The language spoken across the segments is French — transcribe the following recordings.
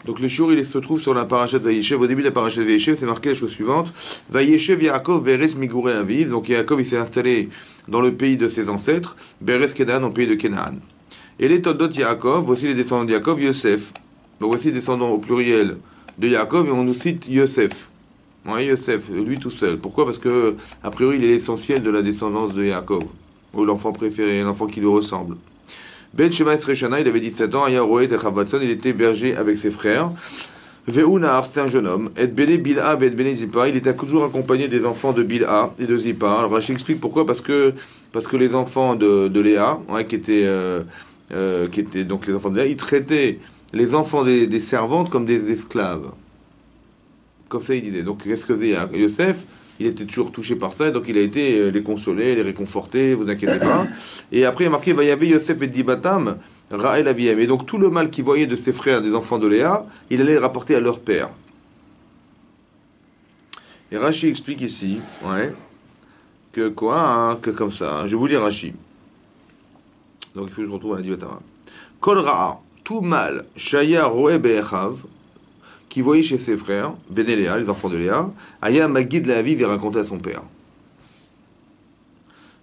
Donc le shiur, il se trouve sur la parashat Vayeshev. Au début de la parashat Vayeshev, c'est marqué la chose suivante. Vayeshev Yaakov Beres Migurei Aviv. Donc Yaakov, il s'est installé dans le pays de ses ancêtres, Beres Kenan, au pays de Canaan. Et les Toldot Yaakov, voici les descendants de Yaakov, Yosef. Donc voici les descendants au pluriel de Yaakov, et on nous cite Yosef. Ouais, Yosef, lui tout seul. Pourquoi? Parce que, a priori, il est l'essentiel de la descendance de Yaakov, ou l'enfant préféré, l'enfant qui lui ressemble. Ben Shema Esreshana, il avait 17 ans, Ayaroet et Chavatson, il était berger avec ses frères. Ve'unar, c'était un jeune homme. Et Bene Bilha, et Bene Zipa, il était toujours accompagné des enfants de Bilha et de Zipa. Alors Rachid explique pourquoi, parce que les enfants de Léa, ouais, qui étaient donc les enfants de Léa, ils traitaient les enfants des servantes comme des esclaves. Comme ça, il disait. Donc, qu'est-ce que faisait Yosef? Il était toujours touché par ça, donc il a été les consoler, les réconforter, vous inquiétez pas. Et après, il y a marqué, va y avoir Yosef et Dibatam, Ra'el Aviem. Et donc, tout le mal qu'il voyait de ses frères, des enfants de Léa, il allait le rapporter à leur père. Et Rashi explique ici, ouais, que quoi, hein, que comme ça. Hein, je vais vous lire Rashi. Donc, il faut que je retrouve à la Dibatam. Kol Ra'a, tout mal, Shaya Roe Be'echav, qui voyait chez ses frères, Ben et Léa, les enfants de Léa, Aya Magid la Aviv, il racontait à son père.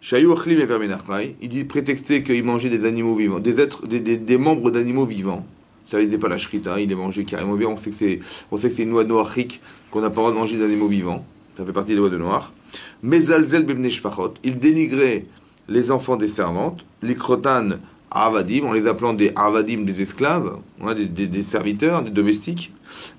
Shayou Achlim et Vermenachai, il dit prétexter qu'il mangeait des animaux vivants, des membres d'animaux vivants. Ça ne faisait pas la shrita, il les mangeait carrément vivants. On sait que c'est une loi noachique qu'on n'a pas le droit de manger des animaux vivants. Ça fait partie des lois de Noach. Mezalzel Bebne Shfachot, il dénigrait les enfants des servantes, les crotan Avadim, en les appelant des Avadim, des esclaves, hein, des serviteurs, des domestiques.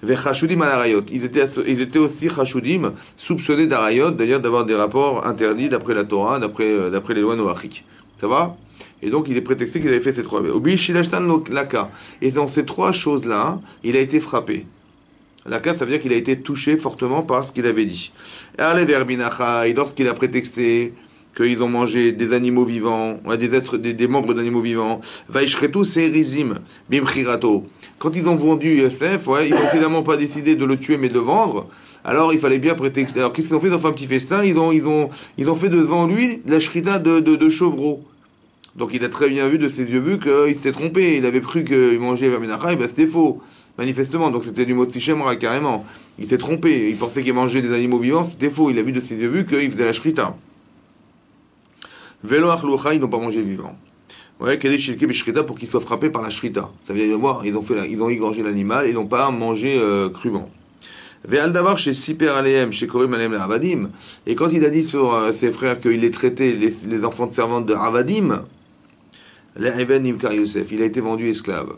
Vers Chashudim à l'Arayot. Ils étaient aussi Chashudim, soupçonnés d'Arayot, d'ailleurs d'avoir des rapports interdits d'après la Torah, d'après les lois noachiques. Ça va? Et donc il est prétexté qu'ils avaient fait ces trois. Et dans ces trois choses-là, il a été frappé. Laka, ça veut dire qu'il a été touché fortement par ce qu'il avait dit. Et lorsqu'il a prétexté qu'ils ont mangé des animaux vivants, des membres d'animaux vivants. Vaishretu serizim bimchirato. Quand ils ont vendu Yosef, ouais, ils n'ont finalement pas décidé de le tuer mais de le vendre. Alors il fallait bien prétexter. Alors qu'est-ce qu'ils ont fait? Ils ont fait un petit festin. Ils ont fait devant lui la shrita de chevreau. Donc il a très bien vu de ses yeux vu qu'il s'était trompé. Il avait cru qu'il mangeait verminachai, ben c'était faux. Manifestement, donc c'était du mot de Sichemra carrément. Il s'est trompé. Il pensait qu'il mangeait des animaux vivants, c'était faux. Il a vu de ses yeux vu qu'il faisait la shrita. Velo achloucha, ils n'ont pas mangé vivant. Ouais, pour qu'ils soient frappés par la shrita. Ça veut dire voir, ils ont égorgé l'animal et ils n'ont pas mangé crûment. Ve'al davar chez Siper Aleem, chez Korim Aleem la Avadim. Et quand il a dit sur ses frères qu'il les traitait, les enfants de servantes de Avadim, l'Even Nimkar Yosef, il a été vendu esclave.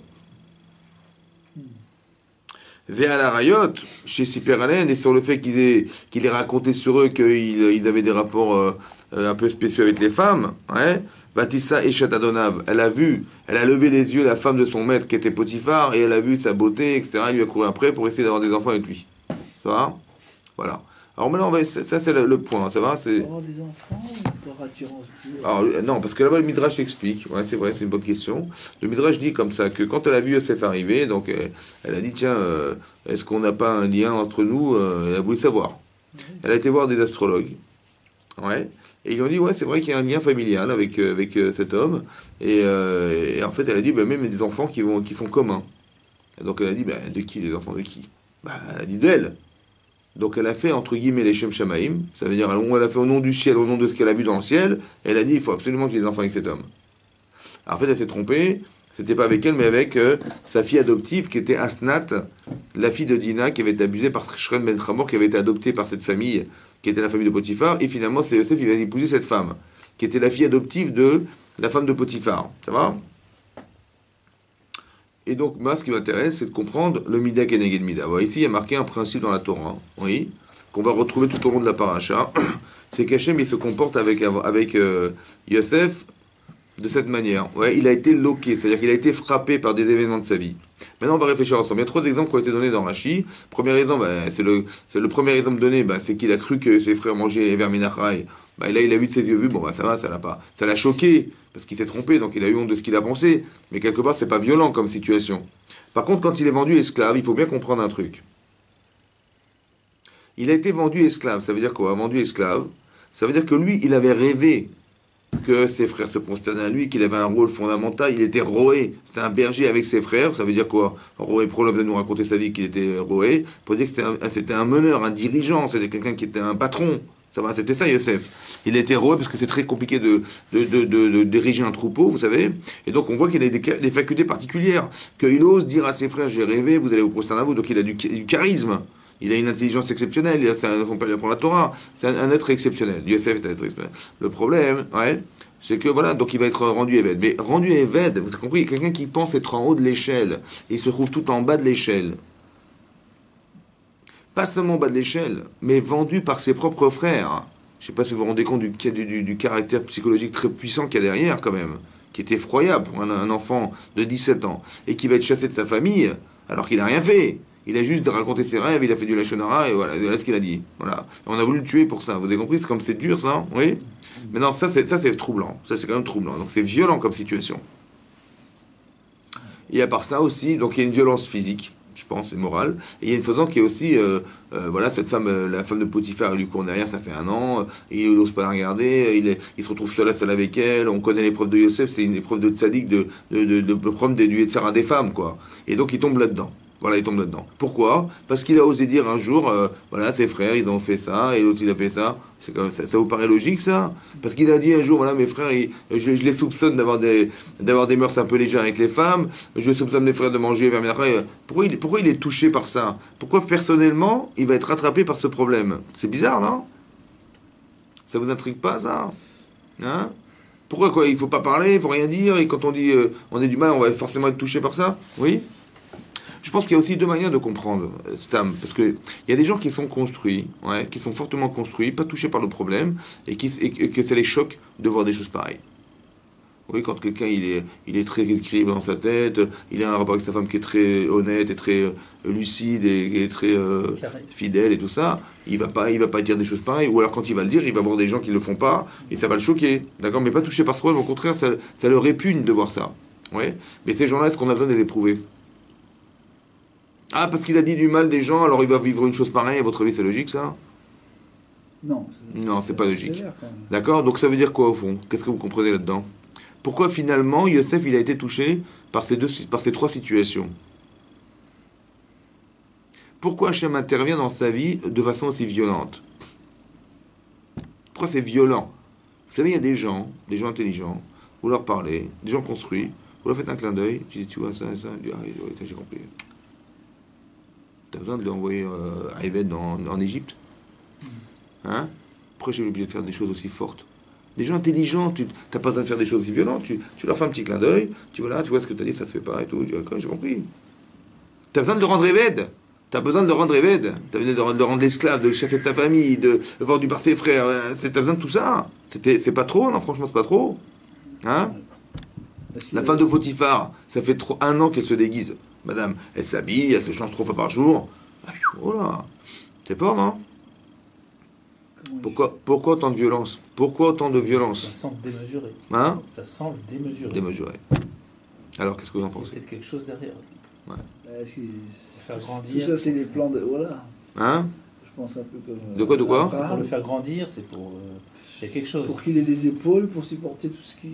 Ve'al Arayot, chez Siper Aleem, et sur le fait qu'il ait raconté sur eux qu'ils avaient des rapports un peu spéciaux avec les femmes, ouais. Vatissa Eshat Adonav, elle a levé les yeux, la femme de son maître qui était Potiphar, et elle a vu sa beauté, etc. Elle lui a couru après pour essayer d'avoir des enfants avec lui. Ça va? Voilà. Alors maintenant, ça c'est le point, ça va? C'est avoir des enfants ou par attirance? Alors, non, parce que là-bas le Midrash explique, ouais, c'est vrai, c'est une bonne question. Le Midrash dit comme ça, que quand elle a vu Yosef arriver, donc elle a dit, tiens, est-ce qu'on n'a pas un lien entre nous? Elle a voulu savoir. Elle a été voir des astrologues. Ouais. Et ils lui ont dit, ouais, c'est vrai qu'il y a un lien familial avec cet homme. Et en fait, elle a dit, bah, même des enfants qui sont communs. Et donc elle a dit, bah, de qui, les enfants de qui? Bah, elle a dit d'elle. Donc elle a fait, entre guillemets, les Shem Shamaim. Ça veut dire, elle a fait au nom du ciel, au nom de ce qu'elle a vu dans le ciel. Et elle a dit, il faut absolument que j'ai des enfants avec cet homme. Alors, en fait, elle s'est trompée. C'était pas avec elle, mais avec sa fille adoptive, qui était Asnat, la fille de Dina, qui avait été abusée par Shren Ben Hamor, qui avait été adoptée par cette famille, qui était la famille de Potiphar. Et finalement, c'est Yosef, il a épousé cette femme, qui était la fille adoptive de la femme de Potiphar. Ça va? Et donc, moi, ce qui m'intéresse, c'est de comprendre le Mida Keneged Mida. Voilà, ici, il y a marqué un principe dans la Torah, oui, qu'on va retrouver tout au long de la paracha. C'est qu'Hachem, il se comporte avec Yosef de cette manière. Ouais, il a été loqué, c'est-à-dire qu'il a été frappé par des événements de sa vie. Maintenant, on va réfléchir ensemble. Il y a trois exemples qui ont été donnés dans Rashi. Premier exemple, c'est le premier exemple donné, c'est qu'il a cru que ses frères mangeaient verminachai. Et là, il a vu de ses yeux vus, bon, ça va, ça l'a choqué, parce qu'il s'est trompé, donc il a eu honte de ce qu'il a pensé. Mais quelque part, c'est pas violent comme situation. Par contre, quand il est vendu esclave, il faut bien comprendre un truc. Il a été vendu esclave, ça veut dire quoi? Vendu esclave, ça veut dire que lui, il avait rêvé que ses frères se prosternaient à lui, qu'il avait un rôle fondamental. Il était roé. C'était un berger avec ses frères. Ça veut dire quoi? Roé, pourquoi l'homme de nous raconter sa vie qu'il était roé? Pour dire que c'était un meneur, un dirigeant. C'était quelqu'un qui était un patron. Ça va, c'était ça, Yosef. Il était roé parce que c'est très compliqué de diriger un troupeau, vous savez. Et donc, on voit qu'il a des facultés particulières. Qu'il ose dire à ses frères, j'ai rêvé, vous allez vous prosterner à vous. Donc, il a du charisme. Il a une intelligence exceptionnelle. On peut l'apprendre la Torah. C'est un être exceptionnel. Yosef est un être exceptionnel. Le problème, ouais, c'est que voilà, donc il va être rendu Éved. Mais rendu Éved, vous avez compris, quelqu'un qui pense être en haut de l'échelle, et il se trouve tout en bas de l'échelle. Pas seulement en bas de l'échelle, mais vendu par ses propres frères. Je ne sais pas si vous vous rendez compte du caractère psychologique très puissant qu'il y a derrière, quand même, qui est effroyable pour un enfant de 17 ans, et qui va être chassé de sa famille, alors qu'il n'a rien fait. Il a juste raconté ses rêves, il a fait du lachonara, et voilà ce qu'il a dit. Voilà. On a voulu le tuer pour ça. Vous avez compris? C'est comme c'est dur, ça, oui? Mais non, ça c'est troublant. Ça, c'est quand même troublant. Donc, c'est violent comme situation. Et à part ça aussi, donc il y a une violence physique, je pense, et morale. Et il y a une faisant qui est aussi, voilà, cette femme, la femme de Potiphar, elle lui court derrière, ça fait un an, il n'ose pas la regarder, il se retrouve seul avec elle, on connaît l'épreuve de Yosef, c'était une épreuve de tzaddik, de prendre du Yetzirah des femmes, quoi. Et donc il tombe là-dedans. Voilà, il tombe là-dedans. Pourquoi? Parce qu'il a osé dire un jour, voilà, ses frères, ils ont fait ça, et l'autre, il a fait ça. C'est quand même, ça vous paraît logique, ça? Parce qu'il a dit un jour, voilà, mes frères, je les soupçonne d'avoir des mœurs un peu légères avec les femmes, je soupçonne mes frères de manger vers mes frères. Pourquoi il est touché par ça? Pourquoi, personnellement, il va être rattrapé par ce problème? C'est bizarre, non? Ça vous intrigue pas, ça? Hein? Pourquoi, quoi? Il faut pas parler, il faut rien dire, et quand on dit on est du mal, on va forcément être touché par ça? Oui? Je pense qu'il y a aussi deux manières de comprendre Stam, parce que il y a des gens qui sont construits, ouais, qui sont fortement construits, pas touchés par le problème, et que ça les choque de voir des choses pareilles. Oui, quand quelqu'un il est très équilibré dans sa tête, il a un rapport avec sa femme qui est très honnête et très lucide et très fidèle et tout ça, il va pas dire des choses pareilles. Ou alors quand il va le dire, il va voir des gens qui le font pas et ça va le choquer, d'accord? Mais pas touché par ce problème, au contraire, ça le répugne de voir ça. Ouais. Mais ces gens-là, est-ce qu'on a besoin de les éprouver? Ah, parce qu'il a dit du mal des gens, alors il va vivre une chose pareille, à votre avis, c'est logique, ça? Non. Non, c'est pas logique. Sévère, quand même. D'accord? Donc ça veut dire quoi, au fond? Qu'est-ce que vous comprenez là-dedans? Pourquoi, finalement, Yosef, il a été touché par ces trois situations? Pourquoi Hachem intervient dans sa vie de façon aussi violente? Pourquoi c'est violent? Vous savez, il y a des gens intelligents, vous leur parlez, des gens construits, vous leur faites un clin d'œil, tu dis, tu vois ça et ça, il dit, ah, oui, j'ai compris. T'as besoin de l'envoyer à Éved en Égypte? Hein? Pourquoi j'ai obligé de faire des choses aussi fortes? Des gens intelligents, tu n'as pas besoin de faire des choses aussi violentes, tu leur fais un petit clin d'œil, tu vois ce que tu as dit, ça se fait pas et tout, tu vois, j'ai compris. Tu as besoin de le rendre Éved. Tu as besoin de le rendre Éved. Tu as besoin de le rendre l'esclave, de le chasser de sa famille, de le vendu par ses frères. Tu as besoin de tout ça. C'est pas trop, non, franchement, c'est pas trop. Hein? La femme de Potiphar, ça fait un an qu'elle se déguise. Madame, elle s'habille, elle se change 3 fois par jour. Oh là, c'est fort, non? Pourquoi autant de violence? Pourquoi autant de violence? Ça semble démesuré. Hein? Ça semble démesuré. Démesuré. Alors, qu'est-ce que vous en Il y a pensez? peut-être quelque chose derrière. Tout Faire grandir. ça, c'est les plans de. Voilà. Hein? Je pense un peu comme. De quoi, de quoi? C'est pour le faire grandir, c'est pour. Il y a quelque chose. Pour qu'il ait les épaules pour supporter tout ce qui.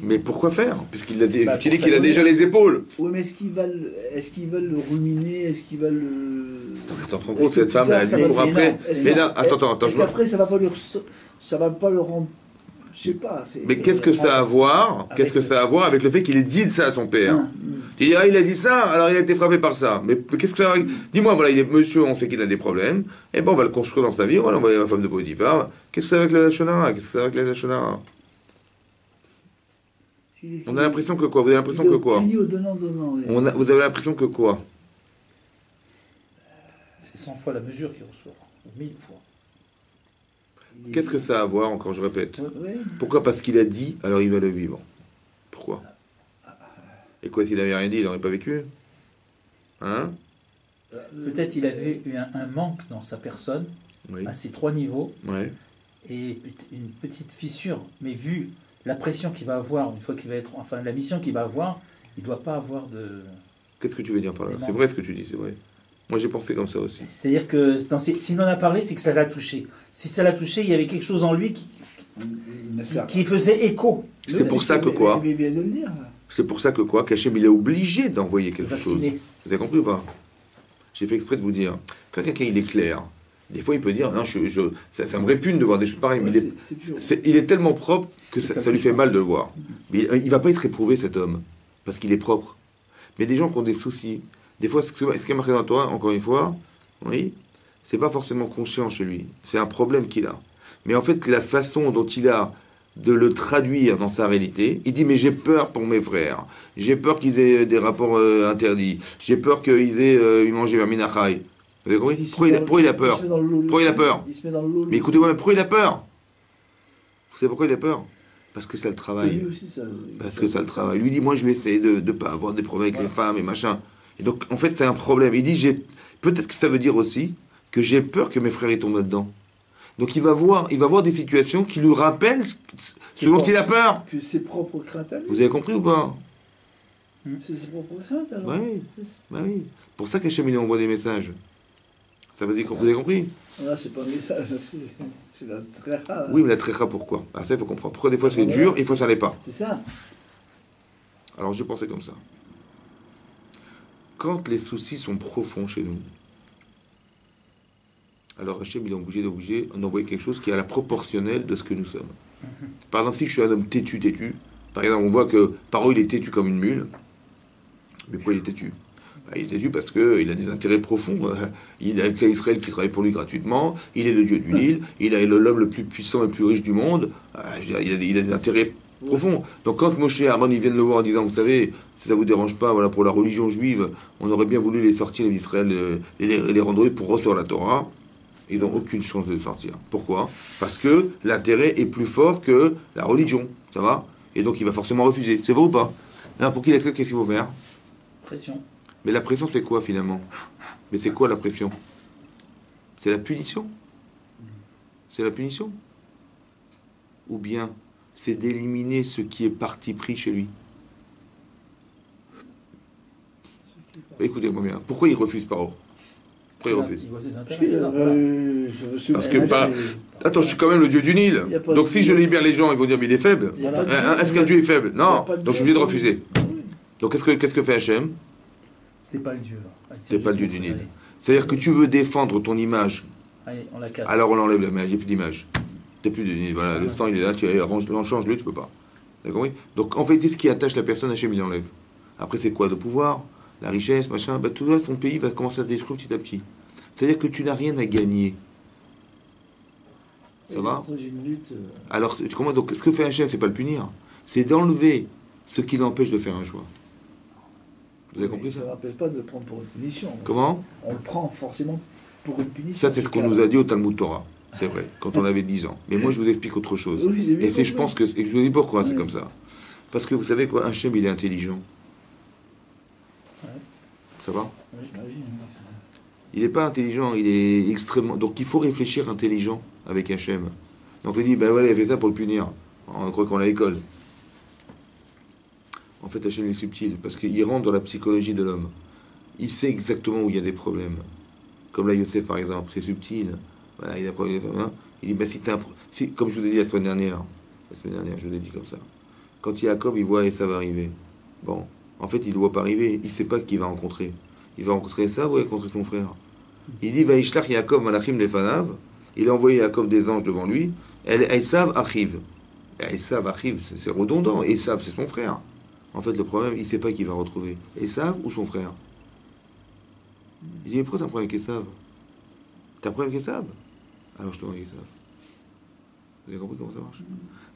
Mais pourquoi faire? Puisqu'il a, Bah, tu dis pour qu'il a ça, déjà les épaules. Oui, mais est-ce qu'ils veulent le ruminer? Est-ce qu'ils veulent le. Tu te rends compte, cette femme, elle dit pour après. Mais là, attends, je vois. Après, ça va pas le rendre. Je sais pas. Mais qu'est-ce que ça a à voir? Qu'est-ce que ça a à voir avec le fait qu'il ait dit ça à son père? Tu dis, ah, il a dit ça, alors il a été frappé par ça. Mais qu'est-ce que ça a... Dis-moi, voilà, il est monsieur, on sait qu'il a des problèmes. Et bon, on va le construire dans sa vie, on va l'envoyer à la femme de Potiphar. Qu'est-ce que c'est avec la Lachonara? Qu'est-ce que c'est avec la Lachonara? On a l'impression que quoi? Vous avez l'impression que quoi? Vous avez l'impression que quoi? C'est 100 fois la mesure qu'il reçoit, ou 1000 fois. Qu'est-ce que ça a à voir, encore je répète? Oui. Pourquoi? Parce qu'il a dit, alors il va le vivre. Pourquoi? Et quoi, s'il avait rien dit, il n'aurait pas vécu? Hein? Peut-être il avait eu un manque dans sa personne, Oui. à ces 3 niveaux, Ouais. et une petite fissure. Mais vu la pression qu'il va avoir, une fois qu'il va être... Enfin, la mission qu'il va avoir, il ne doit pas avoir de... Qu'est-ce que tu veux dire par là? C'est vrai ce que tu dis, c'est vrai. Moi, j'ai pensé comme ça aussi. C'est-à-dire que s'il en a parlé, c'est que ça l'a touché. Si ça l'a touché, il y avait quelque chose en lui qui faisait écho. C'est pour ça que quoi? Mais bien de le dire. C'est pour ça que quoi? Qu'Hachem, il est obligé d'envoyer quelque chose. Vacciné. Vous avez compris ou pas? J'ai fait exprès de vous dire, quand quelqu'un il est clair, des fois il peut dire, non, ça me répugne de voir des choses pareilles, mais il est tellement propre que ça lui fait mal de le voir. Mais il va pas être éprouvé cet homme, parce qu'il est propre. Mais des gens qui ont des soucis, des fois, ce qui est marqué dans toi, encore une fois, oui, c'est pas forcément conscient chez lui. C'est un problème qu'il a. Mais en fait, la façon dont il a de le traduire dans sa réalité, il dit, mais j'ai peur pour mes frères. J'ai peur qu'ils aient des rapports interdits. J'ai peur qu'ils aient mangé vers Minachai. Vous avez compris? Pourquoi il a peur? Pourquoi il a peur? Mais écoutez-moi, pourquoi il a peur? Vous savez pourquoi il a peur? Parce que ça le travaille. Parce que ça le travaille. Lui dit, moi je vais essayer de ne pas avoir des problèmes avec les femmes et machin. Et donc, en fait, c'est un problème. Il dit, peut-être que ça veut dire aussi que j'ai peur que mes frères y tombent là-dedans. Donc il va voir des situations qui lui rappellent ce dont il a peur. Que ses propres craintes à lui. Vous avez compris ou pas? C'est ses propres craintes alors. Oui, bah oui. Pour ça qu'Hachem il envoie des messages. Ça veut dire que vous avez compris? Là, c'est pas un message, c'est la trécha. Oui, mais la trécha, pourquoi? Alors ça, il faut comprendre. Pourquoi des fois c'est dur, et des fois ça l'est pas. C'est ça. Alors je pensais comme ça. Quand les soucis sont profonds chez nous, alors Hachem il est obligé d'envoyer quelque chose qui est à la proportionnelle de ce que nous sommes. Par exemple, si je suis un homme têtu, par exemple, on voit que Paro il est têtu comme une mule. Mais pourquoi il est têtu? Il est têtu parce qu'il a des intérêts profonds. Il a Israël qui travaille pour lui gratuitement. Il est le dieu du Nil. Il est l'homme le plus puissant et le plus riche du monde. Il a des intérêts profonds. Donc quand Moshe et Aaron ils viennent le voir en disant, vous savez, si ça vous dérange pas, voilà, pour la religion juive, on aurait bien voulu les sortir d'Israël et les rendre pour recevoir la Torah. Ils n'ont aucune chance de sortir. Pourquoi? Parce que l'intérêt est plus fort que la religion. Ça va? Et donc il va forcément refuser. C'est vrai ou pas? Alors pour qu'il accepte, qu'est-ce qu'il faut faire? Pression. Mais la pression, c'est quoi finalement? Mais c'est quoi la pression? C'est la punition? C'est la punition? Ou bien c'est d'éliminer ce qui est parti pris chez lui? Écoutez-moi bien. Pourquoi il refuse Paro? Pourquoi il refuse? Il voit ses intérêts. Parce que pas. Attends, je suis quand même le dieu du Nil. Donc si je libère les gens, ils vont dire mais il est faible. Est-ce qu'un dieu est faible? Non. Donc je suis obligé de refuser. Donc qu'est-ce que fait Hachem? C'est pas le dieu. C'est pas le dieu du Nil. C'est-à-dire que tu veux défendre ton image. Allez, on la casse. Alors on enlève l'image, il n'y a plus d'image. T'es plus du Nil. Voilà, le sang il est là, tu change-le, tu peux pas. D'accord, oui. Donc en fait, ce qui attache la personne, Hachem il enlève. Après c'est quoi? Le pouvoir, la richesse, machin. Bah, tout ça, son pays va commencer à se détruire petit à petit. C'est-à-dire que tu n'as rien à gagner. Ça va? Alors comment donc ce que fait Hachem, c'est pas le punir, c'est d'enlever ce qui l'empêche de faire un choix. Vous avez compris ça? Ça n'empêche pas de le prendre pour une punition. Comment? On le prend forcément pour une punition. Ça, c'est ce qu'on nous a dit au Talmud Torah. C'est vrai, quand on avait 10 ans. Mais moi, je vous explique autre chose. Oui, et je pense que... Et je vous dis pourquoi c'est comme ça. Parce que vous savez quoi? Hachem, il est intelligent. Ouais. Ça va? Oui, j'imagine. Il n'est pas intelligent, il est extrêmement... Donc, il faut réfléchir intelligent avec Hachem. Donc, il dit, ben voilà, il a fait ça pour le punir. On croit qu'on est à l'école. En fait, Hachem est subtil, parce qu'il rentre dans la psychologie de l'homme. Il sait exactement où il y a des problèmes. Comme là, Yosef, par exemple, c'est subtil. Voilà, il a problème. Il dit, bah, comme je vous ai dit la semaine dernière, je vous ai dit comme ça. Quand Jacob, il voit Esav arriver. Bon, en fait, il ne voit pas arriver. Il ne sait pas qui va rencontrer. Il va rencontrer Esav ou il va rencontrer son frère. Il dit, Vaishlach Yaakov Malachim Lefanav. Il a envoyé Jacob des anges devant lui. Esav arrive. Esav arrive, c'est redondant. Esav, c'est son frère. En fait, le problème, il ne sait pas qui va retrouver. Esav ou son frère? Il dit, mais pourquoi t'as un problème avec Esav? T'as un problème avec Esav? Alors je te vois avec Esav. Vous avez compris comment ça marche?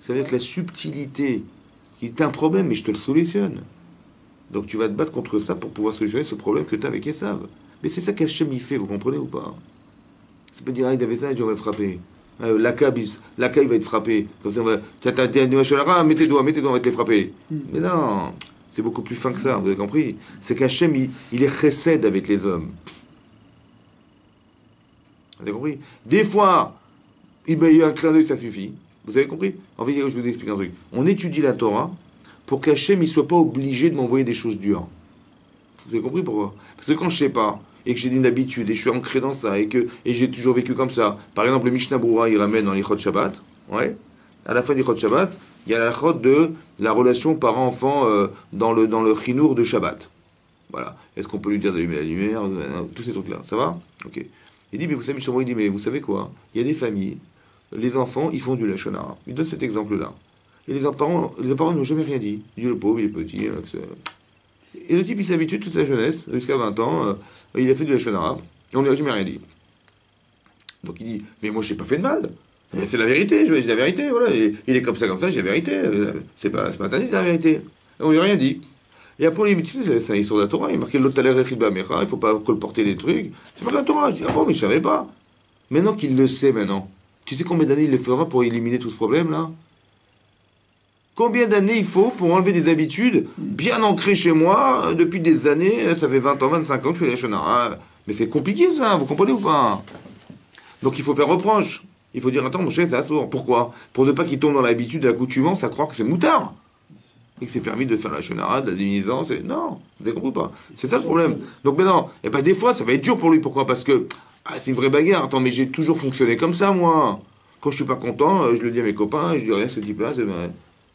Ça veut dire que la subtilité, qui est un problème, mais je te le solutionne. Donc tu vas te battre contre ça pour pouvoir solutionner ce problème que tu as avec Esav. Mais c'est ça qu'Hachem il fait, vous comprenez ou pas? C'est pas dire, ah, il avait ça, et on va le frapper. L'Aka, il va être frappé. Comme ça, on va. Mets tes doigts, on va te les frapper. Mais non, c'est beaucoup plus fin que ça, vous avez compris? C'est qu'Hachem, il est chesed avec les hommes. Vous avez compris? Des fois, il y a un clin d'œil, ça suffit. Vous avez compris? En fait, je vous explique un truc. On étudie la Torah pour qu'Hachem ne soit pas obligé de m'envoyer des choses dures. Vous avez compris pourquoi? Parce que quand je ne sais pas, et que j'ai une habitude, et je suis ancré dans ça, et j'ai toujours vécu comme ça. Par exemple, le Mishnah Berurah, il ramène dans les Chod Shabbat, ouais. à la fin d'Ichot Shabbat, il y a la chod de la relation parent-enfant dans le chinour de Shabbat. Voilà. Est-ce qu'on peut lui dire d'allumer la lumière, tous ces trucs-là. Ça va? Ok. Il dit, mais vous savez, il dit, mais vous savez quoi? Il y a des familles, les enfants, ils font du Lachon Hara. Il donne cet exemple-là. Et les parents n'ont jamais rien dit. Il dit, le pauvre, il est petit. Et le type, il s'habitue toute sa jeunesse, jusqu'à 20 ans, il a fait du Lachon Hara, et on lui a jamais rien dit. Donc il dit, mais moi, je n'ai pas fait de mal. C'est la vérité, je dis la vérité, voilà. Il est comme ça, je dis la vérité. C'est pas interdit, c'est la vérité. Et on lui a rien dit. Et après, on lui dit, tu sais, c'est une histoire de la Torah, il est marqué l'autre taler echid ba'amecha, il ne faut pas colporter des trucs. C'est pas de la Torah. Je dis, ah bon, mais je ne savais pas. Maintenant qu'il le sait, tu sais combien d'années il le fera pour éliminer tout ce problème-là? Combien d'années il faut pour enlever des habitudes bien ancrées chez moi depuis des années? Ça fait 20 ans, 25 ans que je fais la shonara. Mais c'est compliqué ça, vous comprenez ou pas? Donc il faut faire reproche. Il faut dire, attends, mon cher, c'est assourd. Pourquoi? Pour ne pas qu'il tombe dans l'habitude de l'accoutumance à croire que c'est moutard. Et que c'est permis de faire la shonara, de la divinisance. Non, vous avez compris ou pas? C'est ça le problème. Donc maintenant, et ben des fois, ça va être dur pour lui. Pourquoi? Parce que c'est une vraie bagarre. Attends, mais j'ai toujours fonctionné comme ça, moi. Quand je suis pas content, je le dis à mes copains, je dis rien, ce type-là, c'est vrai.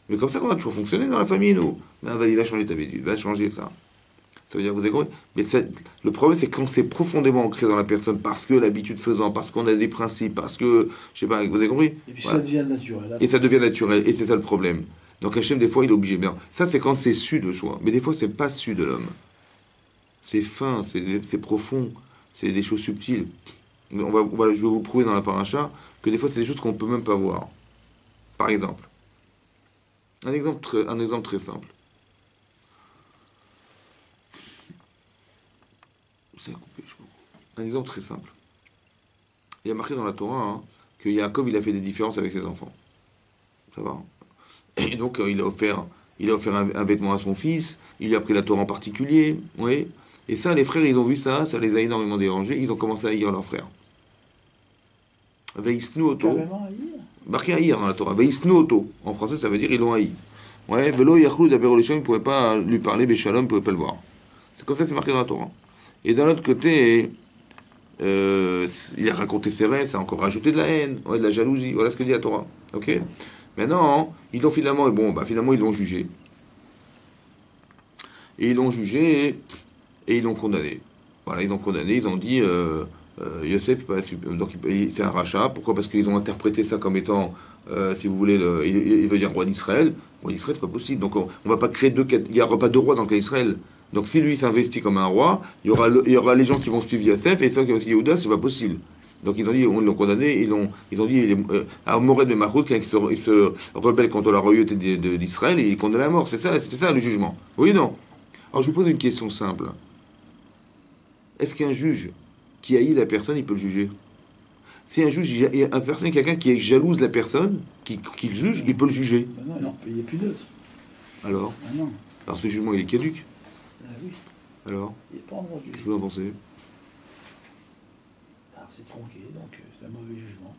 Mais comme ça qu'on a toujours fonctionné dans la famille, nous. Mais vas-y, va changer ta habitude, va changer ça. Ça veut dire, vous avez compris? Mais le problème, c'est quand c'est profondément ancré dans la personne, parce que l'habitude faisant, parce qu'on a des principes, parce que, je sais pas, vous avez compris? Et puis ça devient naturel. Et ça devient naturel, et c'est ça le problème. Donc Hachem, des fois, il est obligé. Bien, ça, c'est quand c'est su de soi. Mais des fois, c'est pas su de l'homme. C'est fin, c'est profond, c'est des choses subtiles. Je vais vous prouver dans la paracha que des fois, c'est des choses qu'on peut même pas voir. Par exemple. Un exemple très simple. C'est coupé, je crois. Un exemple très simple. Il y a marqué dans la Torah que Yaakov, il a fait des différences avec ses enfants. Ça va. Et donc, il a offert un vêtement à son fils, il lui a pris la Torah en particulier, oui. Et ça, les frères, ils ont vu ça les a énormément dérangés, ils ont commencé à haïr leurs frères. Veisnu Oto. Carrément haïr. Marqué haïr dans la Torah. Veisnu Oto. En français, ça veut dire ils l'ont haï. Ouais, Velo Yachlou d'Aberolishon, ils ne pouvaient pas lui parler, Béchalom, ils ne pouvaient pas le voir. C'est comme ça que c'est marqué dans la Torah. Et d'un autre côté, il a raconté ses rêves, ça a encore rajouté de la haine, de la jalousie. Voilà ce que dit la Torah. Ok? Maintenant, ils l'ont finalement, finalement, ils l'ont jugé. Et ils l'ont jugé et ils l'ont condamné. Voilà, ils l'ont condamné, ils ont dit, Yosef, donc c'est un rachat. Pourquoi? Parce qu'ils ont interprété ça comme étant, si vous voulez, il veut dire roi d'Israël. Roi d'Israël, c'est pas possible. Donc on va pas créer il n'y aura pas deux rois dans le cas d'Israël. Donc si lui s'investit comme un roi, il y aura les gens qui vont suivre Yosef et ceux qui vont suivre Yehuda, c'est pas possible. Donc ils ont dit, ils l'ont condamné, ils ont dit, à Mored Mahoud, quand il se rebelle contre la royauté d'Israël, il est condamné à mort. C'était ça le jugement. Oui, non. Alors je vous pose une question simple. Est-ce qu'un juge qui haït la personne, il peut le juger? Si un juge, il y a quelqu'un qui est jalouse la personne, qui le juge, il peut le juger. Ben non, il n'y a plus d'autre. Alors? Ah non. Alors ce jugement, il est caduque. Ah oui. Alors? Il n'est pas en droit de Qu'est-ce juger. que vous en pensez? Alors c'est tronqué, donc c'est un mauvais jugement.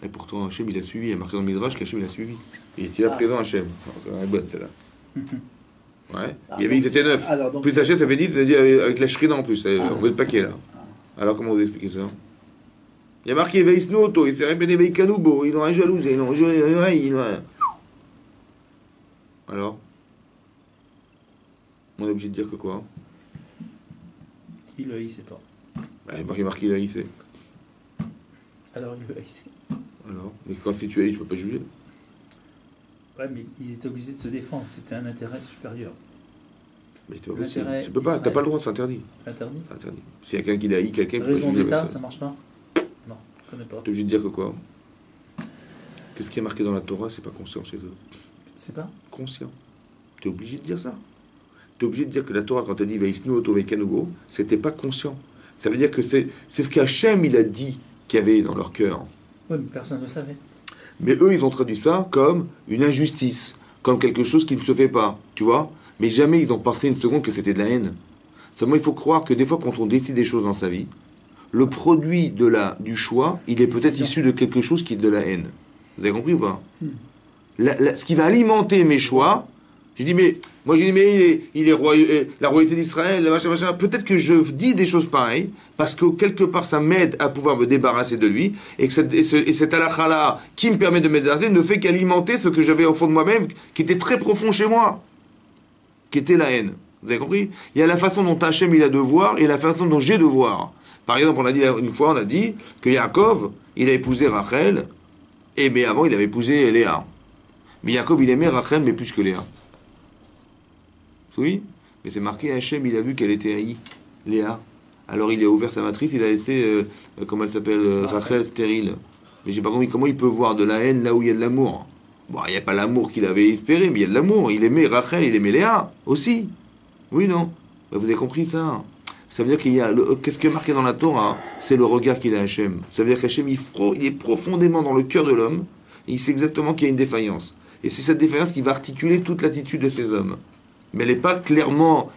Et pourtant, Hachem, il a suivi. Il y a marqué dans le Midrash qu'Hachem, il a suivi. Il était là présent, Hachem. Alors, elle est bonne, celle-là. Ouais. Ils étaient 9. Alors, donc, Plus Hachem, ça fait 10, c'est-à-dire avec la shrina en plus. On met le paquet, là. Alors, comment vous expliquez ça? Il y a marqué Veisnoto, il s'est répété Veikanubo, ils l'ont jalousé, ils l'ont. Alors? On est obligé de dire que quoi? Il le haïssait pas. Bah, il est marqué, il a haïssé. Alors il le haïssait. Alors? Mais quand si tu haïs, tu peux pas juger. Ouais, mais ils étaient obligés de se défendre. C'était un intérêt supérieur. Mais c'est pas possible. L'intérêt Tu peux pas, t'as pas le droit, c'est interdit. C'est interdit. C'est interdit. S'il y a quelqu'un qui haït quelqu'un, il peut pas Raison juger. d'État, ça marche pas. Non, je connais pas. T'es obligé de dire que quoi? Que ce qui est marqué dans la Torah, c'est pas conscient chez eux. C'est pas Conscient. T'es obligé de dire ça. T'es obligé de dire que la Torah, quand elle dit Veisnu Oto Veikanubo, c'était pas conscient. Ça veut dire que c'est ce qu'Hachem, il a dit qu'il y avait dans leur cœur. Oui, mais personne ne le savait. Mais eux, ils ont traduit ça comme une injustice, comme quelque chose qui ne se fait pas, tu vois. Mais jamais ils ont pensé une seconde que c'était de la haine. Seulement, il faut croire que des fois, quand on décide des choses dans sa vie, le produit du choix, il est peut-être issu de quelque chose qui est de la haine. Vous avez compris ou pas? Ce qui va alimenter mes choix, J'ai dit, mais, moi j'ai dit, mais il est roi, la royauté d'Israël, machin, machin. Peut-être que je dis des choses pareilles, parce que quelque part ça m'aide à pouvoir me débarrasser de lui, et que cette halakha-là, qui me permet de me débarrasser, ne fait qu'alimenter ce que j'avais au fond de moi-même, qui était très profond chez moi, qui était la haine. Vous avez compris? Il y a la façon dont Hachem il a de voir, et la façon dont j'ai de voir. Par exemple, on a dit une fois, on a dit que Yaakov, il a épousé Rachel, et mais avant il avait épousé Léa. Mais Yaakov, il aimait Rachel, mais plus que Léa. Oui, mais c'est marqué, Hachem, il a vu qu'elle était haïe, Léa. Alors il a ouvert sa matrice, il a laissé, comment elle s'appelle, Rachel stérile. Mais j'ai pas compris comment il peut voir de la haine là où il y a de l'amour. Bon, il n'y a pas l'amour qu'il avait espéré, mais il y a de l'amour. Il aimait Rachel, il aimait Léa aussi. Oui, non? Ben, vous avez compris ça? Ça veut dire qu'il y a... Qu'est-ce qui est marqué dans la Torah? C'est le regard qu'il a à Hachem. Ça veut dire qu'Hachem, il est profondément dans le cœur de l'homme, et il sait exactement qu'il y a une défaillance. Et c'est cette défaillance qui va articuler toute l'attitude de ces hommes. Mais elle n'est pas clairement,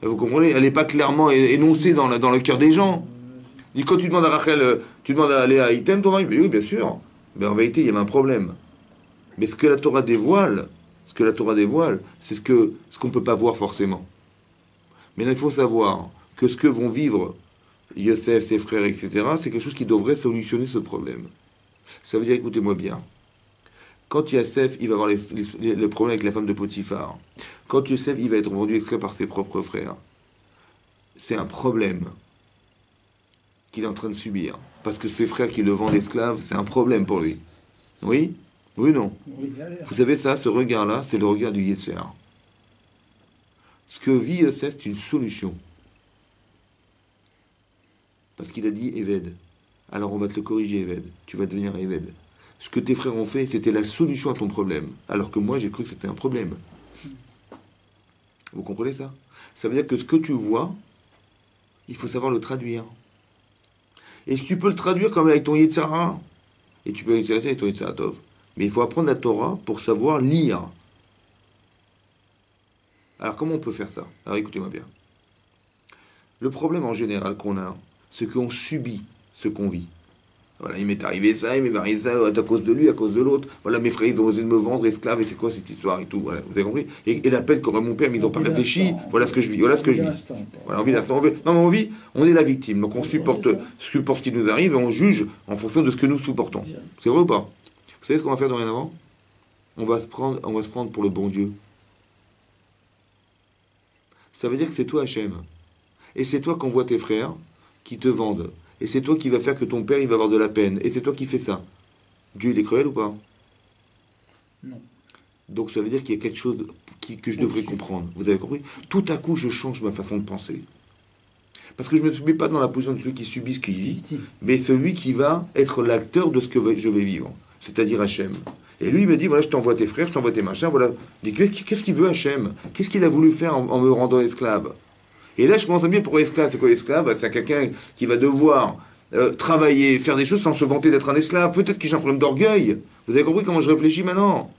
vous comprenez, elle n'est pas clairement énoncée dans le cœur des gens. Et quand tu demandes à Rachel, tu demandes à Léa, il t'aime ton mari? Oui, bien sûr. Mais en vérité, il y avait un problème. Mais ce que la Torah dévoile, c'est ce qu'on ne peut pas voir forcément. Mais là, il faut savoir que ce que vont vivre Yosef, ses frères, etc., c'est quelque chose qui devrait solutionner ce problème. Ça veut dire, écoutez-moi bien, quand Yosef, il va avoir le problème avec la femme de Potiphar, quand Yosef, il va être vendu esclave par ses propres frères, c'est un problème qu'il est en train de subir. Parce que ses frères qui le vendent esclave, c'est un problème pour lui. Oui? Oui, non? Vous savez ça, ce regard-là, c'est le regard du Yetzer. Ce que vit Yosef, c'est une solution. Parce qu'il a dit Eved. Alors on va te le corriger, Eved. Tu vas devenir Eved. Ce que tes frères ont fait, c'était la solution à ton problème. Alors que moi, j'ai cru que c'était un problème. Vous comprenez ça? Ça veut dire que ce que tu vois, il faut savoir le traduire. Et tu peux le traduire comme avec ton Yetzara. Et tu peux l'exercer avec ton Yetzaratov. Mais il faut apprendre la Torah pour savoir lire. Alors comment on peut faire ça? Alors écoutez-moi bien. Le problème en général qu'on a, c'est qu'on subit ce qu'on vit. Voilà, il m'est arrivé ça, il m'est arrivé ça, à cause de lui, à cause de l'autre. Voilà, mes frères, ils ont osé me vendre esclave, et c'est quoi cette histoire et tout. Voilà, vous avez compris? Et la peine qu'aurait mon père, mais ils n'ont pas réfléchi. Voilà ce que je vis, voilà ce que je vis. Voilà, on vit l'instant. Non, mais on vit, on est la victime. Donc on supporte ce qui nous arrive et on juge en fonction de ce que nous supportons. C'est vrai ou pas? Vous savez ce qu'on va faire dorénavant? On va se prendre pour le bon Dieu. Ça veut dire que c'est toi, Hachem. Et c'est toi qu'on voit tes frères qui te vendent. Et c'est toi qui va faire que ton père, il va avoir de la peine. Et c'est toi qui fais ça. Dieu, il est cruel ou pas? Non. Donc ça veut dire qu'il y a quelque chose que je devrais comprendre. Vous avez compris? Tout à coup, je change ma façon de penser. Parce que je ne me mets pas dans la position de celui qui subit ce qu'il vit, mais celui qui va être l'acteur de ce que je vais vivre. C'est-à-dire Hachem. Et lui, il me dit, voilà, je t'envoie tes frères, je t'envoie tes machins, voilà. Qu'est-ce qu'il veut Hachem? Qu'est-ce qu'il a voulu faire en me rendant esclave? Et là, je commence à me dire, pourquoi esclave? C'est quoi esclave? C'est quelqu'un qui va devoir travailler, faire des choses sans se vanter d'être un esclave. Peut-être qu'il a un problème d'orgueil. Vous avez compris comment je réfléchis maintenant?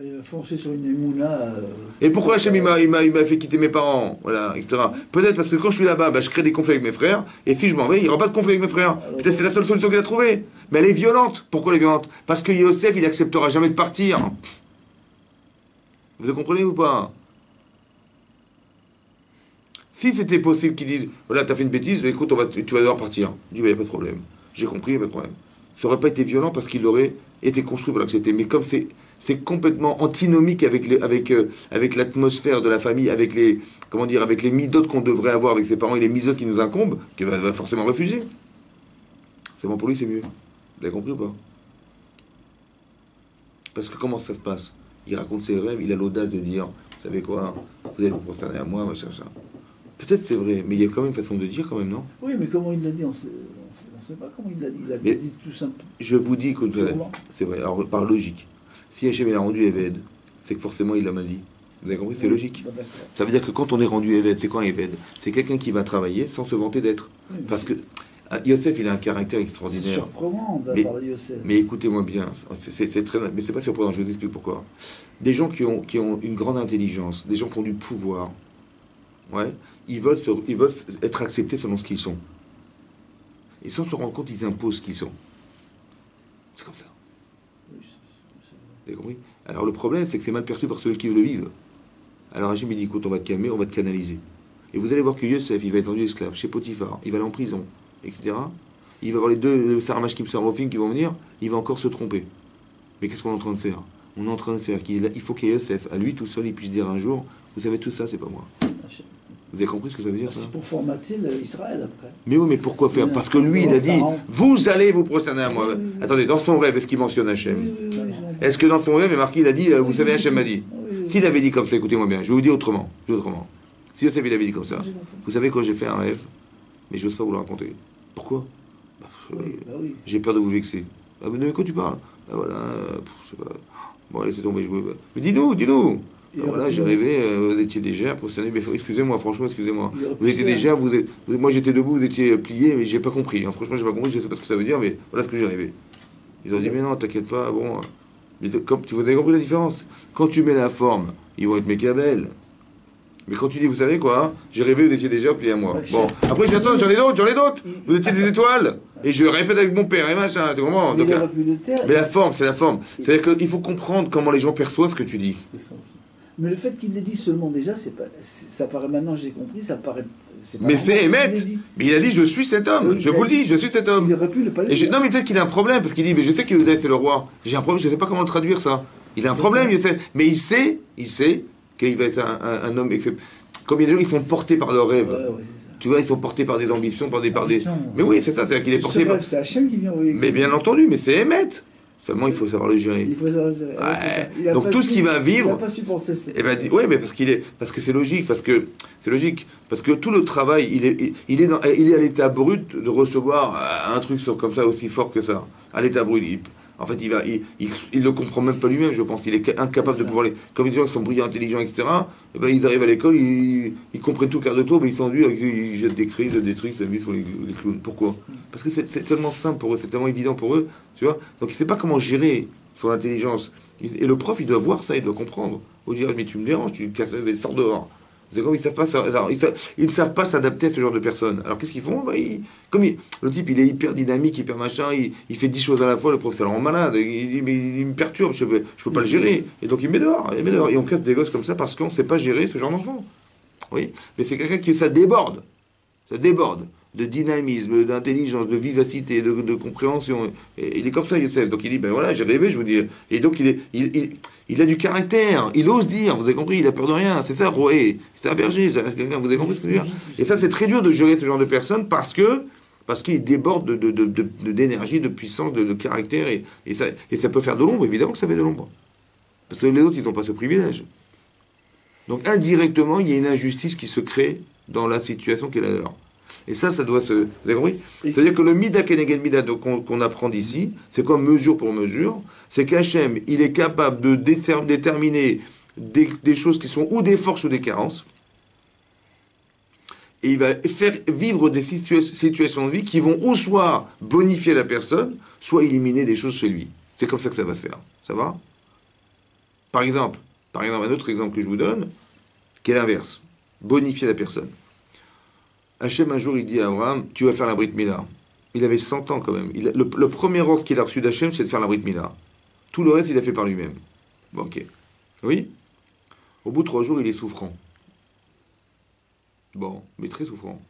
Il va foncer sur une émouna. Et pourquoi Hachem, il m'a fait quitter mes parents? Voilà, etc. Peut-être parce que quand je suis là-bas, je crée des conflits avec mes frères, et si je m'en vais, il n'y aura pas de conflit avec mes frères. Peut-être c'est la seule solution qu'il a trouvée. Mais elle est violente. Pourquoi elle est violente? Parce que Yosef, il n'acceptera jamais de partir. Vous comprenez ou pas? Si c'était possible qu'ils disent, voilà, t'as fait une bêtise, mais écoute, tu vas devoir partir. Je dis, il n'y a pas de problème. J'ai compris, il n'y a pas de problème. Ça n'aurait pas été violent parce qu'il aurait été construit pour l'accepter. Mais comme c'est complètement antinomique avec l'atmosphère de la famille, avec les midotes qu'on devrait avoir avec ses parents et les midotes qui nous incombent, qu'il va forcément refuser. C'est bon pour lui, c'est mieux. Vous avez compris ou pas? Parce que comment ça se passe? Il raconte ses rêves, il a l'audace de dire, vous savez quoi, vous allez vous concerner à moi, machin, ça. Peut-être c'est vrai, mais il y a quand même une façon de dire quand même, non? Oui, mais comment il l'a dit? On sait pas comment il l'a dit. Il a dit tout simplement. Je vous dis que c'est vrai, alors par logique. Si Hachem il a rendu Eved, c'est que forcément il l'a mal dit. Vous avez compris? C'est logique. Ça veut dire que quand on est rendu Eved, c'est quoi Eved? C'est quelqu'un qui va travailler sans se vanter d'être. Oui, parce que Yosef, il a un caractère extraordinaire. C'est surprenant d'avoir Yosef. Mais écoutez-moi bien, c'est très, mais c'est pas surprenant, je vous explique pourquoi. Des gens qui ont une grande intelligence, des gens qui ont du pouvoir, ouais, ils veulent être acceptés selon ce qu'ils sont. Et sans se rendre compte, ils imposent ce qu'ils sont. C'est comme ça. Vous avez compris? Alors le problème, c'est que c'est mal perçu par ceux qui le vivent. Alors Hachem, il dit, écoute, on va te calmer, on va te canaliser. Et vous allez voir que Yosef, il va être vendu esclave chez Potiphar, il va aller en prison, etc. Il va avoir les deux Saramashkim Sarofim qui vont venir, il va encore se tromper. Mais qu'est-ce qu'on est en train de faire? On est en train de faire qu'il faut qu'il y ait Yosef, à lui tout seul, il puisse dire un jour, vous savez tout ça, c'est pas moi. Vous avez compris ce que ça veut dire, ça? C'est pour formater Israël après. Mais oui, mais pourquoi faire? Parce que lui, il a dit, vous allez vous prosterner à moi. Attendez, dans son rêve, est-ce qu'il mentionne Hachem? Est-ce que dans son rêve, il est marqué, il a dit, vous savez, Hachem m'a dit. S'il avait dit comme ça, écoutez-moi bien, je vais vous dire autrement. Si Yosef, il avait dit comme ça, vous savez, quand j'ai fait un rêve, mais je n'ose pas vous le raconter. Pourquoi? J'ai peur de vous vexer. Ah, mais de quoi tu parles? Ah voilà, je sais pas. Bon, laissez tomber, mais dis-nous. Ben voilà, j'ai rêvé, vous étiez déjà prosterné, mais excusez-moi, franchement, excusez-moi. Vous étiez déjà, moi j'étais debout, vous étiez plié, mais j'ai pas compris. Hein. Franchement, j'ai pas compris, je sais pas ce que ça veut dire, mais voilà ce que j'ai rêvé. Ils ont dit, mais non, t'inquiète pas, bon. Mais comme, vous avez compris la différence? Quand tu mets la forme, ils vont être mécabelles. Mais quand tu dis, vous savez quoi, hein, j'ai rêvé, vous étiez déjà plié à moi. Bon, après j'attends, j'en ai d'autres. Vous étiez des étoiles. Et je répète avec mon père et machin, tu comprends? Donc, mais la forme, c'est la forme. C'est-à-dire qu'il faut comprendre comment les gens perçoivent ce que tu dis. Mais le fait qu'il l'ait dit seulement déjà, ça paraît maintenant, j'ai compris, ça paraît. Mais c'est émettre. Mais il a dit, je suis cet homme. Je vous le dis, je suis cet homme. Il aurait pu le pas dire. Non, mais peut-être qu'il a un problème, parce qu'il dit, mais je sais que Yehuda, c'est le roi. J'ai un problème, je ne sais pas comment traduire ça. Il a un problème, mais il sait qu'il va être un homme. Comme il y a des gens, ils sont portés par leurs rêves. Tu vois, ils sont portés par des ambitions, par des. Mais oui, c'est ça, c'est-à-dire qu'il est porté par. C'est Hachem qui vient. Mais bien entendu, mais c'est émettre. Seulement, il faut savoir le gérer. Il faut savoir le gérer. Ouais. Donc tout ce qu'il va vivre. Il n'a pas supporté ça. Oui, mais parce que c'est logique, parce que tout le travail, il est à l'état brut de recevoir un truc comme ça aussi fort que ça, à l'état brut. En fait, il le comprend même pas lui-même, je pense. Il est incapable de pouvoir comme les gens qui sont brillants, intelligents, etc. Et ben, ils arrivent à l'école, ils comprennent tout quart de tour, mais ils s'ennuient, ils jettent des cris, des trucs, ils s'amusent sur les clowns. Pourquoi? Parce que c'est tellement simple pour eux, c'est tellement évident pour eux, tu vois. Donc il sait pas comment gérer son intelligence. Et le prof, il doit voir ça, il doit comprendre. Il doit dire, mais tu me déranges, tu casses, sors dehors. Ils ne savent pas s'adapter à ce genre de personnes. Alors qu'est-ce qu'ils font? Le type, il est hyper dynamique, hyper machin, il fait 10 choses à la fois, le professeur le rend malade, il dit, mais il me perturbe, je peux pas le gérer. Et donc il met dehors. Et on casse des gosses comme ça parce qu'on ne sait pas gérer ce genre d'enfant. Oui, mais c'est quelqu'un qui, ça déborde de dynamisme, d'intelligence, de vivacité, de compréhension. Et il est comme ça, Youssef. Donc il dit, ben voilà, j'ai rêvé, je vous dis. Et donc il a du caractère, il ose dire, vous avez compris, il a peur de rien. C'est ça, Roé, c'est un berger, vous avez compris ce que je veux dire? Et ça, c'est très dur de gérer ce genre de personnes parce qu'il déborde d'énergie, de puissance, de caractère. Et ça peut faire de l'ombre, évidemment que ça fait de l'ombre. Parce que les autres, ils n'ont pas ce privilège. Donc indirectement, il y a une injustice qui se crée dans la situation qui est la leur. Et ça doit se... Vous avez compris? C'est-à-dire que le mida keneged mida qu'on apprend d'ici, c'est quoi mesure pour mesure? C'est qu'Hachem, il est capable de déterminer des choses qui sont ou des forces ou des carences. Et il va faire vivre des situations de vie qui vont ou soit bonifier la personne, soit éliminer des choses chez lui. C'est comme ça que ça va se faire. Ça va? Par exemple, un autre exemple que je vous donne, qui est l'inverse. Bonifier la personne. Hachem, un jour, il dit à Abraham, tu vas faire la Brit Mila. Il avait 100 ans quand même. Le premier ordre qu'il a reçu d'Hachem, c'est de faire la Brit Mila. Tout le reste, il a fait par lui-même. Bon, ok. Oui. Au bout de 3 jours, il est souffrant. Bon, mais très souffrant.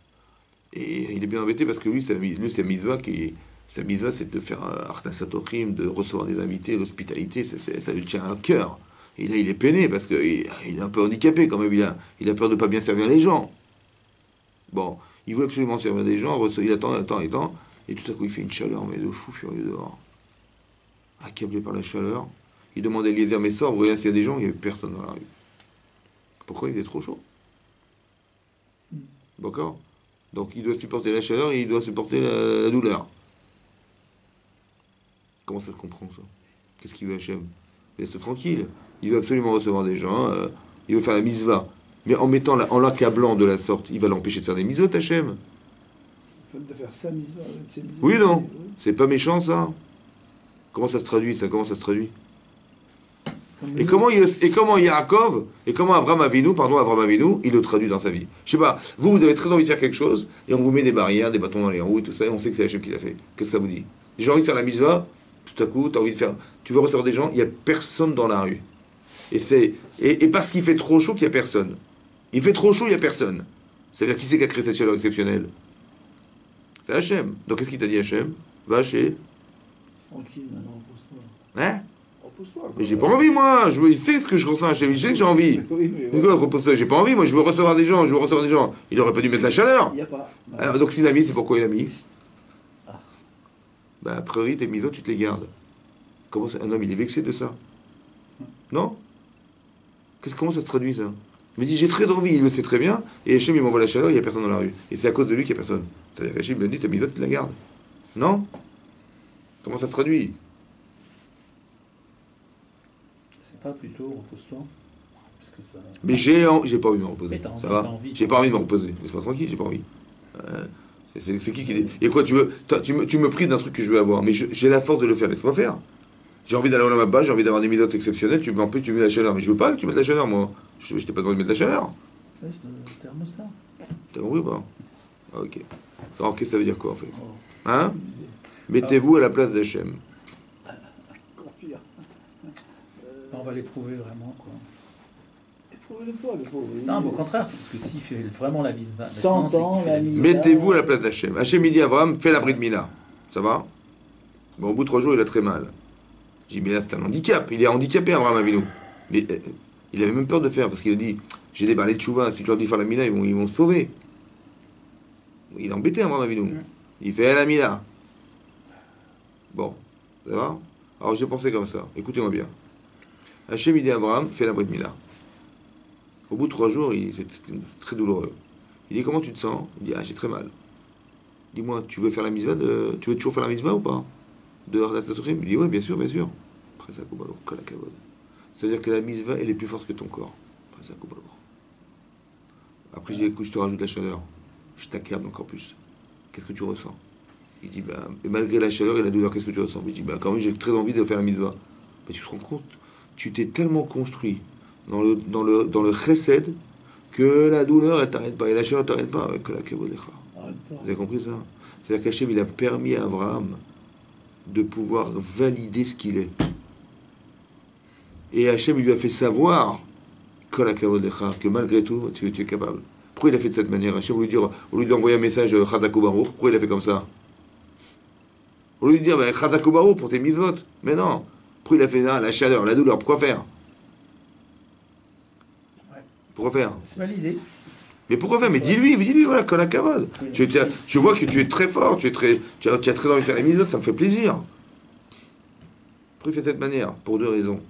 Et il est bien embêté parce que lui, sa mitzvah, c'est de faire Artasatochim, de recevoir des invités, l'hospitalité, ça lui tient à cœur. Et là, il est peiné parce qu'il est un peu handicapé quand même. Il a peur de ne pas bien servir les gens. Bon, il veut absolument servir des gens, il attend, et tout à coup il fait une chaleur, mais de fou furieux dehors. Accablé par la chaleur, il demande à Eliezer, mais sort, vous voyez, s'il y a des gens, il n'y avait personne dans la rue. Pourquoi? Il faisait trop chaud. D'accord? Donc il doit supporter la chaleur et il doit supporter la douleur. Comment ça se comprend, ça? Qu'est-ce qu'il veut, Hachem? Laisse-le tranquille. Il veut absolument recevoir des gens, il veut faire la mitzvah. Mais en l'accablant de la sorte, il va l'empêcher de faire des mitzvot, Hachem. De faire ça, mitzvah. Oui, non? C'est pas méchant, ça? Comment ça se traduit, ça? Comment ça se traduit? Et comment Yaakov, et comment Avraham Avinu, il le traduit dans sa vie? Je sais pas, vous avez très envie de faire quelque chose, et on vous met des barrières, des bâtons dans les roues, et tout ça, et on sait que c'est Hachem qui l'a fait. Qu'est-ce que ça vous dit? J'ai envie de faire la mitzvah, Tout à coup, tu as envie de faire. Tu veux recevoir des gens, il n'y a personne dans la rue. Et parce qu'il fait trop chaud qu'il n'y a personne. Il fait trop chaud, il n'y a personne. C'est-à-dire qui c'est qui a créé cette chaleur exceptionnelle? C'est Hachem. Donc qu'est-ce qu'il t'a dit Hachem? Va chez. Tranquille, maintenant, repose-toi. Hein? Repose-toi. Mais j'ai pas envie, moi. Il sait ce que je ressens Hachem. Il sait que j'ai envie. Oui, mais C'est quoi, repose-toi? J'ai pas envie, moi. Je veux recevoir des gens. Il aurait pas dû mettre la chaleur. il n'y a pas. Alors, donc s'il l'a mis, c'est pourquoi il l'a mis? Ah. Bah, a priori, tes misos, tu te les gardes. Comment ça? Un homme, il est vexé de ça? Non? Comment ça se traduit, ça? Il me dit, j'ai très envie, il le sait très bien, et Hachem, il m'envoie la chaleur, il n'y a personne dans la rue. Et c'est à cause de lui qu'il n'y a personne. C'est-à-dire qu'Hachem me dit, ta misos, tu la gardes. Non? Comment ça se traduit? C'est pas plutôt repose-toi parce que ça... Mais j'ai pas envie de me reposer. Mais t'as envie, Ça va? t'as envie. J'ai pas envie de me reposer. Laisse-moi tranquille, j'ai pas envie. C'est qui dit? Et quoi, tu veux? Tu me prives d'un truc que je veux avoir, mais j'ai la force de le faire, laisse-moi faire. J'ai envie d'aller au Lamaba, j'ai envie d'avoir des misotes exceptionnelles, tu mets la chaleur. Mais je veux pas que tu mettes la chaleur, moi. Je t'ai pas demandé de mettre la chaleur. Ouais, c'est le thermostat. T'as compris ou pas? Ah, ok. Alors, qu'est-ce que ça veut dire quoi, en fait? Oh. Hein? Mettez-vous à la place d'Hachem. Encore pire. On va l'éprouver vraiment, quoi. Éprouvez-le pas, le pauvre. Non, mais au contraire, c'est parce que s'il fait vraiment la visite... 100 ans, la mise. Mettez-vous à la place d'Hachem. Hachem, il dit à Abraham, fais la bride Mila. Ça va? Bon, au bout de 3 jours, il a très mal. J'ai dit, mais là, c'est un handicap. Il est handicapé, Abraham Avinu. Mais il avait même peur de faire, parce qu'il a dit, j'ai des balais de chouva, si tu leur dis faire la Mila, ils vont se sauver. Il est embêté, Abraham Avinu. Il fait la Mila. Bon, ça va? Alors j'ai pensé comme ça. Écoutez-moi bien. Hachem, il dit à Abraham, fais la bride Mila. Au bout de 3 jours, c'était très douloureux. Il dit, comment tu te sens? Il dit, ah, j'ai très mal. Dis-moi, tu veux faire la mitzvah tu veux toujours faire la mitzvah ou pas? De Hardat Satrim? Il dit, oui, bien sûr, bien sûr. Après ça, c'est-à-dire que la mitzvah, elle est plus forte que ton corps. Après ça, après, je dis, écoute, je te rajoute la chaleur. Je t'accable encore plus. Qu'est-ce que tu ressens? Il dit, bah, malgré la chaleur et la douleur, qu'est-ce que tu ressens? Il dit, bah, quand même, j'ai très envie de faire la mitzvah. Mais tu te rends compte? Tu t'es tellement construit dans le chesed que la douleur, elle t'arrête pas. Et la chaleur, t'arrête pas avec la kavodecha. Vous avez compris ça? C'est-à-dire qu'Hachem, il a permis à Abraham de pouvoir valider ce qu'il est. Et Hachem, il lui a fait savoir que malgré tout, tu es capable. Pourquoi il a fait de cette manière? Hachem, au lieu d'envoyer un message Chazak Baruch, pourquoi il a fait comme ça? Au lieu de dire Chazak Baruch pour tes mitzvot. Mais non. Pourquoi il a fait la chaleur, la douleur? Pourquoi faire? Pourquoi faire? C'est validé. Mais pourquoi faire? Mais dis-lui, voilà, Kol HaKavod. Je vois que tu es très fort, tu as très envie de faire les mitzvot, ça me fait plaisir. Pourquoi il fait de cette manière? Pour 2 raisons.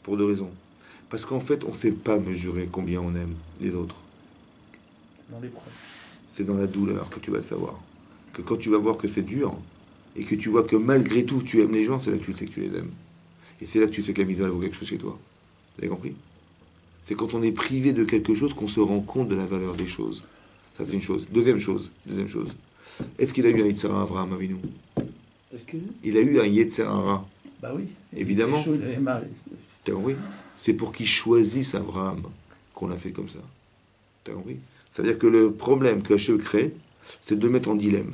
Pour 2 raisons. Parce qu'en fait, on ne sait pas mesurer combien on aime les autres. C'est dans l'épreuve. C'est dans la douleur que tu vas le savoir. Que quand tu vas voir que c'est dur, et que tu vois que malgré tout, tu aimes les gens, c'est là que tu sais que tu les aimes. Et c'est là que tu sais que la mitzvah vaut quelque chose chez toi. Vous avez compris? C'est quand on est privé de quelque chose qu'on se rend compte de la valeur des choses. Ça, c'est une chose. Deuxième chose. Est-ce qu'il a eu un Yitzhara, Avraham Avinu? Est-ce que... Il a eu un Yitzhara. Bah oui. Évidemment. Il était chaud, il avait mal. T'as compris? C'est pour qu'il choisisse Avraham qu'on l'a fait comme ça. T'as compris? C'est-à-dire que le problème que Hachem crée, c'est de le mettre en dilemme.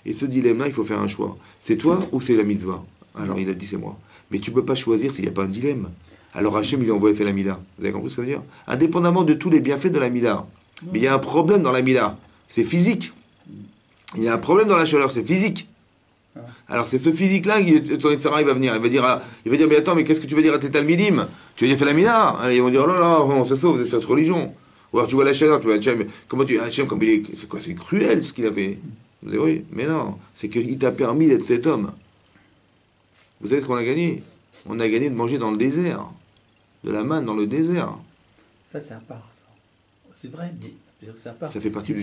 Et ce dilemme-là, il faut faire un choix. C'est toi ou c'est la mitzvah? Alors il a dit, c'est moi. Mais tu ne peux pas choisir s'il n'y a pas un dilemme. Alors Hachem, il lui a envoyé faire la Mila. Vous avez compris ce que ça veut dire? Indépendamment de tous les bienfaits de la Mila. Mais il y a un problème dans la Mila. C'est physique. Il y a un problème dans la chaleur, c'est physique. Alors c'est ce physique-là, ton Yitzhara, il va venir. Il va dire, mais attends, mais qu'est-ce que tu veux dire à tes talmidim? Tu veux dire faire la Mila? Et ils vont dire, oh là là, on se sauve de cette religion. Ou alors tu vois la chaleur, tu vois Hachem, comment tu Hachem, comme il est, c'est quoi? C'est cruel ce qu'il a fait. Vous dites, oui, mais non, c'est qu'il t'a permis d'être cet homme. Vous savez ce qu'on a gagné? On a gagné de manger dans le désert. De la manne dans le désert. Ça, c'est à part, ça. C'est vrai, mais c'est à part. Ça fait partie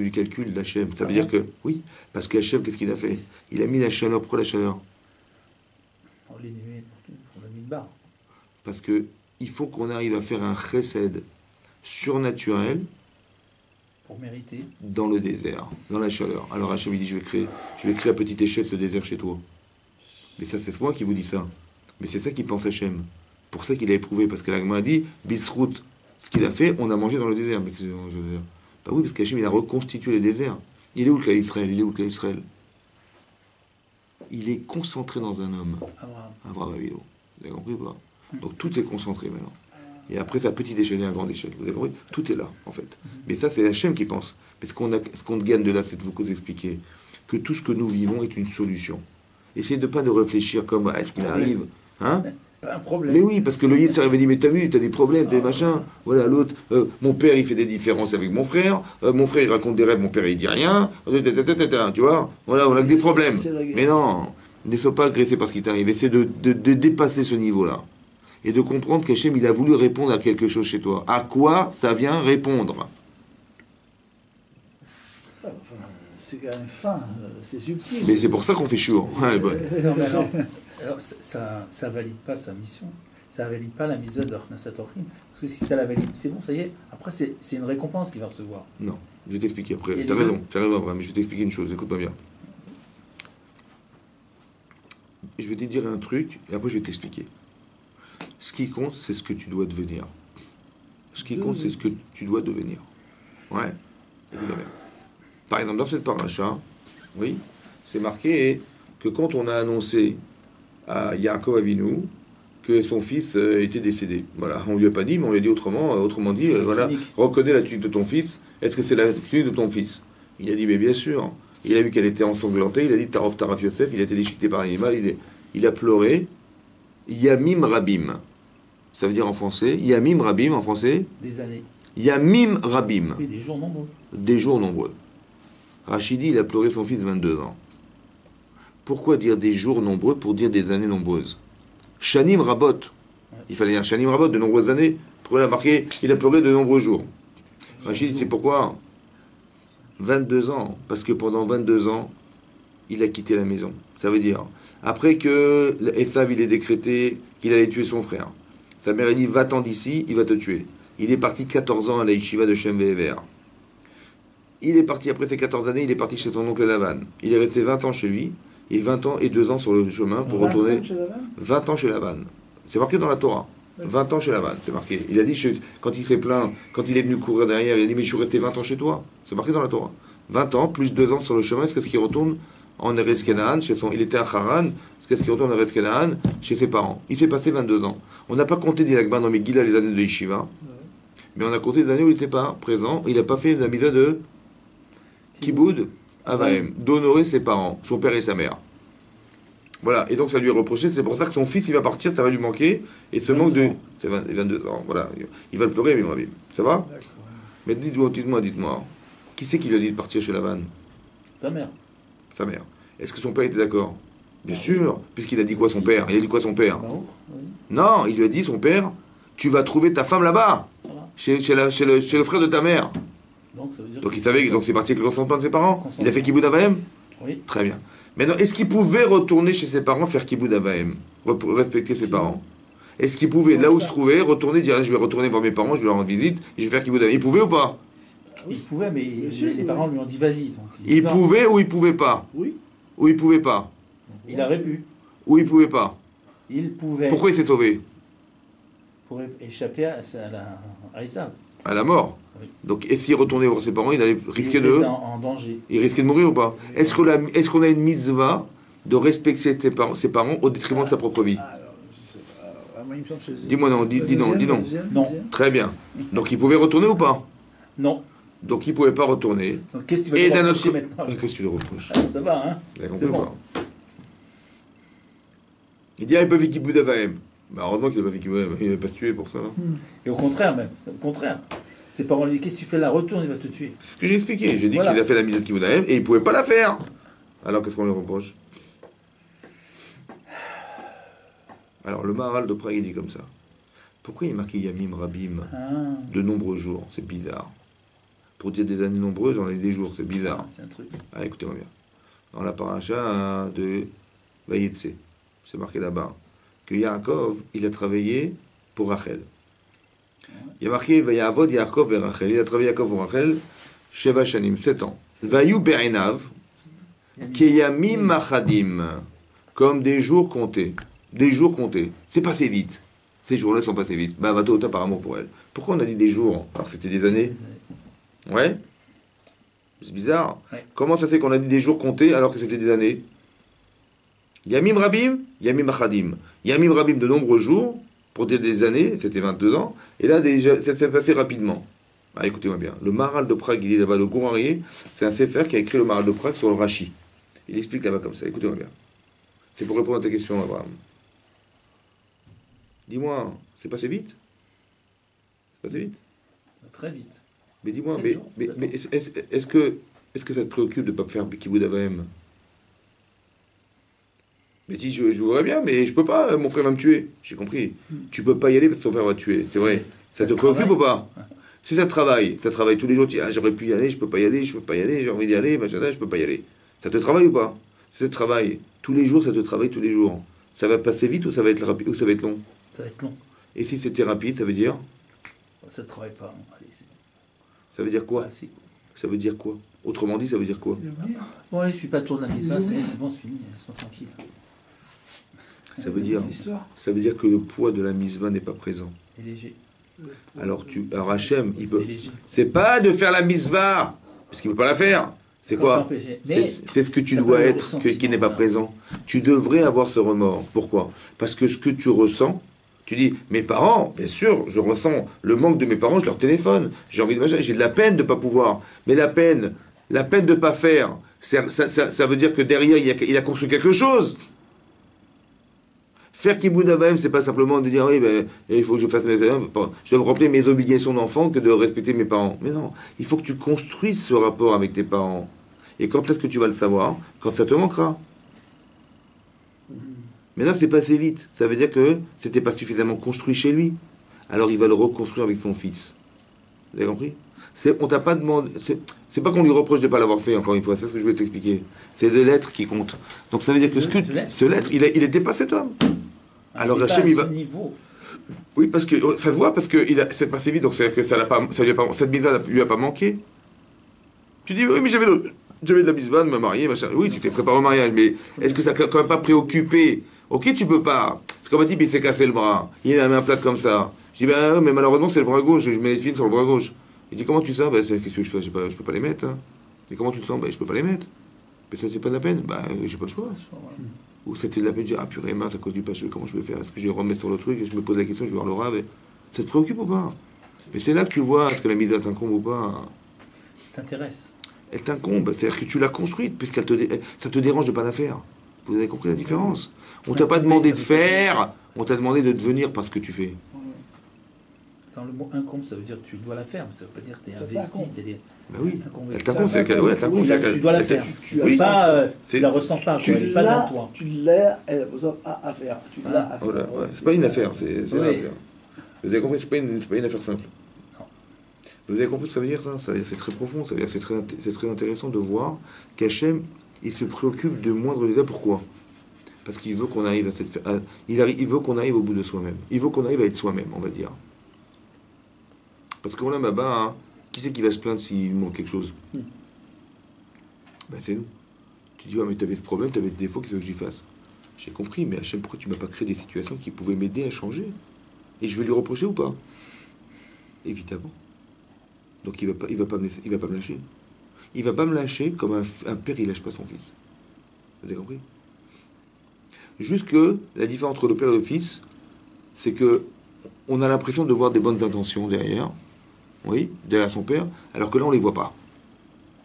du calcul d'Hachem. Ça veut dire que, oui, parce qu'Hachem, qu'est-ce qu'il a fait? Il a mis la chaleur. Pourquoi la chaleur? On les nuées pour la mine-barre. Parce que il faut qu'on arrive à faire un chesed surnaturel pour mériter dans le désert, dans la chaleur. Alors Hachem, il dit, je vais créer à petite échelle ce désert chez toi. Mais ça, c'est moi qui vous dis ça. Mais c'est ça qu'il pense Hachem. Pour ça qu'il a éprouvé, parce que l'Agma a dit, Bisrout, ce qu'il a fait, on a mangé dans le désert. Mais bah oui, parce qu'Hachem, il a reconstitué le désert. Il est où le cas Israël? il est concentré dans un homme. Abraham. Abraham Avinu. Vous avez compris ou pas? Donc tout est concentré maintenant. Et après, ça petite échelle et à grande échelle. Vous avez compris? Tout est là, en fait. Mais ça, c'est Hachem qui pense. Mais ce qu'on gagne de là, c'est de vous expliquer que tout ce que nous vivons est une solution. Essayez de ne pas de réfléchir comme est-ce qu'il arrive. Hein? Pas un problème. Mais oui, parce que le Yetzer il va dire, mais t'as vu, t'as des problèmes, des machins. Voilà, l'autre, mon père, il fait des différences avec mon frère il raconte des rêves, mon père, il dit rien. Tu vois? Voilà, on a que des problèmes. Mais non, ne sois pas agressé par ce qui t'arrive. Essaie de dépasser ce niveau-là. Et de comprendre qu'Hachem, il a voulu répondre à quelque chose chez toi. À quoi ça vient répondre? C'est quand même fin, c'est subtil. Mais c'est pour ça qu'on fait chiour. Ouais, bon. Non, mais alors, ça valide pas sa mission. Ça valide pas la mise de Knesset Orchim. Parce que si ça la valide, c'est bon, ça y est. Après, c'est une récompense qu'il va recevoir. Non, je vais t'expliquer après. Et T'as raison, Abraham, mais je vais t'expliquer une chose, écoute-moi bien. Je vais te dire un truc, et après je vais t'expliquer. Ce qui compte, c'est ce que tu dois devenir. Ce qui compte, c'est ce que tu dois devenir. Ouais. Écoute-moi bien. Par exemple, dans cette paracha, oui, c'est marqué que quand on a annoncé à Yaakov Avinu que son fils était décédé, voilà, on lui a pas dit, mais on lui a dit autrement dit, voilà, reconnais l'attitude de ton fils. Est-ce que c'est l'attitude de ton fils? Il a dit, mais bien sûr. Il a vu qu'elle était ensanglantée, il a dit Tarov Taraf Yosef, il a été déchiqueté par l'animal, il a pleuré. Yamim Rabim. Ça veut dire en français, Yamim Rabim en français. Des années. Yamim Rabim. Oui, des jours nombreux. Des jours nombreux. Rachidi, il a pleuré son fils 22 ans. Pourquoi dire des jours nombreux pour dire des années nombreuses? Shanim Rabot. Il fallait dire Shanim Rabot, de nombreuses années. Pourquoi il a marqué il a pleuré de nombreux jours? Rachidi, c'est pourquoi? 22 ans. Parce que pendant 22 ans, il a quitté la maison. Ça veut dire, après que Esav, il ait décrété qu'il allait tuer son frère, sa mère a dit, va-t'en d'ici, il va te tuer. Il est parti 14 ans à la yeshiva de Shem Ve'ever. Il est parti, après ces 14 années, il est parti chez son oncle Lavan. Il est resté 20 ans chez lui, et 20 ans et 2 ans sur le chemin pour retourner. 20 ans chez Lavan. C'est marqué dans la Torah. 20 ans chez Lavan, c'est marqué. Il a dit, quand il s'est plaint, quand il est venu courir derrière, il a dit, mais je suis resté 20 ans chez toi. C'est marqué dans la Torah. 20 ans, plus 2 ans sur le chemin, est-ce qu'il retourne en Eretz Kenaan, il était à Haran, est-ce qu'il retourne en Eretz Kenaan, chez ses parents? Il s'est passé 22 ans. On n'a pas compté d'Ilakban dans Megillah les années de Yeshiva, mais on a compté les années où il n'était pas présent, il n'a pas fait la misa de Kiboud Avaim, d'honorer ses parents, son père et sa mère. Voilà, et donc ça lui est reproché, c'est pour ça que son fils il va partir, ça va lui manquer, et ce manque de. C'est 22 ans, voilà. Il va le pleurer, mais ça va? Mais dites-moi, qui c'est qui lui a dit de partir chez Lavan? Sa mère. Sa mère. Est-ce que son père était d'accord? Bien sûr, puisqu'il a dit quoi son père? Il a dit quoi son père? Non, il lui a dit son père, tu vas trouver ta femme là-bas, voilà. chez le frère de ta mère. Donc, ça veut dire il savait, donc c'est parti avec le consentement de ses parents. Il a fait Kiboud Avaim? Oui. Très bien. Maintenant, est-ce qu'il pouvait retourner chez ses parents faire Kiboud Avaim, respecter ses parents? Est-ce qu'il pouvait, là où il se trouvait, retourner, dire je vais retourner voir mes parents, je vais leur rendre visite et je vais faire Kiboud Avaim? Il pouvait ou pas? Il pouvait, mais les parents lui ont dit vas-y. Il pouvait ou il pouvait pas? Oui. Ou il pouvait pas? Il aurait pu. Ou il pouvait pas? Il pouvait. Pourquoi il s'est sauvé? Pour échapper à Esav. À la mort. Oui. Donc, est-ce qu'il retournait voir ses parents, il allait risquer en danger. Il risquait de mourir ou pas? Est-ce qu'on a une mitzvah de respecter ses parents au détriment de sa propre vie? Dis-moi non, dis non, dis non. Non. Très bien. Donc, il pouvait retourner ou pas? Non. Donc il ne pouvait pas retourner. Donc qu'est-ce que tu vas lui reprocher maintenant? Qu'est-ce que tu lui reproches? Ça va, hein? C'est bon. Il dit, il n'a pas fait Kiboud Avaim. Bah, heureusement qu'il n'a pas fait Kiboud Avaim. Il n'avait pas se tuer pour ça. Et au contraire même. Au contraire. Ses parents lui disent, qu'est-ce que tu fais là? Retourne, il va te tuer. C'est ce que j'ai expliqué. J'ai dit qu'il a fait la mise de Kiboud Avaim et il ne pouvait pas la faire. Alors qu'est-ce qu'on lui reproche? Alors le Maharal de Prague, il dit comme ça. Pourquoi il est marqué Yamim Rabim de nombreux jours? C'est bizarre. Pour dire des années nombreuses, on a des jours, c'est bizarre. C'est un truc. Ah, écoutez-moi bien. Dans la paracha de Vayetse, c'est marqué là-bas que Yaakov, il a travaillé pour Rachel. Il y a marqué Vayavod Yaakov et Rachel. Il a travaillé Yaakov pour Rachel, Sheva Shanim, 7 ans. Vayu Be'enav, Keyamim Machadim, comme des jours comptés. Des jours comptés. C'est passé vite. Ces jours-là sont passés vite. Bah, Vato par amour pour elle. Pourquoi on a dit des jours alors que c'était des années? Ouais. C'est bizarre. Ouais. Comment ça fait qu'on a dit des jours comptés alors que c'était des années? Yamim Rabim, Yamim Achadim. Yamim Rabim de nombreux jours, pour des années, c'était 22 ans, et là, déjà, ça s'est passé rapidement. Ah, écoutez-moi bien. Le Maharal de Prague, il est là-bas, le Gourarié, c'est un sefer qui a écrit le Maharal de Prague sur le Rashi. Il explique là-bas comme ça. Écoutez-moi bien. C'est pour répondre à ta question, Abraham. Dis-moi, c'est passé vite? C'est passé vite? Très vite. Mais dis-moi, 7 mais, jours, mais, 7 mais ans. est-ce que ça te préoccupe de ne pas faire Kibbout Avaim? Mais si, je voudrais bien, mais je peux pas, mon frère va me tuer. J'ai compris. Tu peux pas y aller parce que ton frère va te tuer, c'est vrai. Ça te préoccupe ou pas? Si ça travaille tous les jours, tu dis, ah, j'aurais pu y aller, je peux pas y aller, j'ai envie d'y aller, machin, je peux pas y aller. Ça te travaille ou pas? Si ça te travaille tous les jours, ça te travaille tous les jours. Ça va passer vite ou ça va être rapide ou ça va être long? Ça va être long. Et si c'était rapide, ça veut dire? Ça ne travaille pas. Allez, c'est bon. Ça veut dire quoi? Assez, quoi. Ça veut dire quoi? Autrement dit, ça veut dire quoi? Bon, allez, je suis pas tour de la mise, c'est bon, c'est fini, laisse-moi tranquille. Ça veut dire que le poids de la misva n'est pas présent. Et léger. Alors Hachem, il peut. C'est léger. C'est pas de faire la misva, parce qu'il ne peut pas la faire. C'est quoi? C'est ce que tu dois être, qui n'est pas présent. Tu devrais avoir ce remords. Pourquoi? Parce que ce que tu ressens, tu dis, mes parents, bien sûr, je ressens le manque de mes parents, je leur téléphone. J'ai envie de machin, j'ai de la peine de ne pas pouvoir. Mais la peine de ne pas faire, ça veut dire que derrière, il a construit quelque chose. Faire Kibbout Avaim, c'est pas simplement de dire oui, ben, il faut que je fasse mes. Je dois me remplir mes obligations d'enfant que de respecter mes parents. Mais non, il faut que tu construises ce rapport avec tes parents. Et quand est-ce que tu vas le savoir? Quand ça te manquera. Mais là, c'est passé vite. Ça veut dire que c'était pas suffisamment construit chez lui. Alors il va le reconstruire avec son fils. Vous avez compris? On t'a pas demandé. C'est pas qu'on lui reproche de ne pas l'avoir fait, encore une fois, c'est ce que je voulais t'expliquer. C'est de l'être qui compte. Donc ça veut dire que ce l'être, il était pas cet homme. Alors Hachem, il va. Oui, parce que ça se voit, parce que c'est passé vite, donc c'est-à-dire que cette misva lui a pas manqué. Tu dis, oui, mais j'avais de la misva de me marier, machin. Oui, tu t'es préparé au mariage, mais est-ce que ça t'a quand même pas préoccupé? Ok, tu peux pas. C'est comme un type, il s'est cassé le bras. Il a mis un plat comme ça. Je dis, ben, mais malheureusement, c'est le bras gauche, je mets les fils sur le bras gauche. Il dit, comment tu sens? Ben, qu'est-ce que je fais? Je peux pas les mettre. Hein. Et comment tu te sens? Ben, je peux pas les mettre. Mais ça, c'est pas de la peine. Ben, j'ai pas le choix. Ou c'était de la peine de dire, ah purée, mince, à cause du pâcheux, comment je vais faire? Est-ce que je vais remettre sur le truc? Et je me pose la question, je vais voir le rave. Ça te préoccupe ou pas? Mais c'est là que tu vois, est-ce que la mise à t'incombe ou pas? T'intéresse. Elle t'incombe, c'est-à-dire que tu l'as construite, puisqu'elle ça te dérange de pas la faire. Vous avez compris la différence? On t'a pas demandé de faire, on t'a demandé de devenir parce que tu fais. Attends, le mot incombe, ça veut dire que tu dois la faire, mais ça veut pas dire que tu es investi. Ben oui, incombé. elle t'incombe, c'est qu'elle Tu dois la faire. Tu la ressens pas, quoi, elle n'est pas dans toi. Tu l'as, elle a besoin à faire. Tu l'as à faire. Voilà, ouais. C'est pas une affaire, c'est une affaire. Vous avez compris, c'est pas une affaire simple. Non. Vous avez compris ce que ça veut dire, ça? Ça veut dire c'est très profond, ça veut dire c'est très intéressant de voir qu'Hachem, il se préoccupe de moindres détails. Pourquoi? Parce qu'il veut qu'on arrive à cette... il veut qu'on arrive au bout de soi-même. Il veut qu'on arrive à être soi-même, on va dire. Parce qu'on a là-bas, hein, qui c'est qui va se plaindre s'il manque quelque chose? Ben c'est nous. Tu dis, ouais, mais tu avais ce problème, tu avais ce défaut, qu'est-ce que j'y fasse? J'ai compris, mais Hachem, pourquoi tu m'as pas créé des situations qui pouvaient m'aider à changer? Et je vais lui reprocher ou pas? Évidemment. Donc il va pas me lâcher. Il va pas me lâcher comme un père, il lâche pas son fils. Vous avez compris? Juste que la différence entre le père et le fils, c'est que on a l'impression de voir des bonnes intentions derrière, oui, derrière son père, alors que là on les voit pas.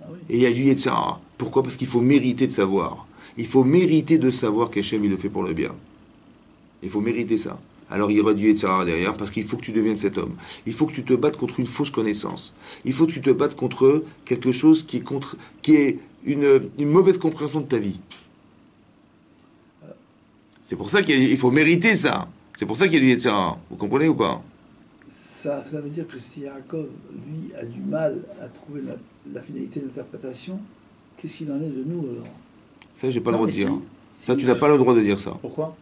Ah oui. Et il y a du Yetzirah. Pourquoi? Parce qu'il faut mériter de savoir. Il faut mériter de savoir qu'Hachem il le fait pour le bien. Il faut mériter ça. Alors il y aura du Yetzirah derrière, parce qu'il faut que tu deviennes cet homme. Il faut que tu te battes contre une fausse connaissance. Il faut que tu te battes contre quelque chose qui est une mauvaise compréhension de ta vie. C'est pour ça qu'il faut mériter ça. C'est pour ça qu'il y a du Yetzirah. Vous comprenez ou pas? Ça veut dire que si Yaakov, lui, a du mal à trouver la finalité de l'interprétation, qu'est-ce qu'il en est de nous alors? Ça, j'ai pas le droit de dire. Si. Ça, tu n'as pas le droit de dire ça. Pourquoi?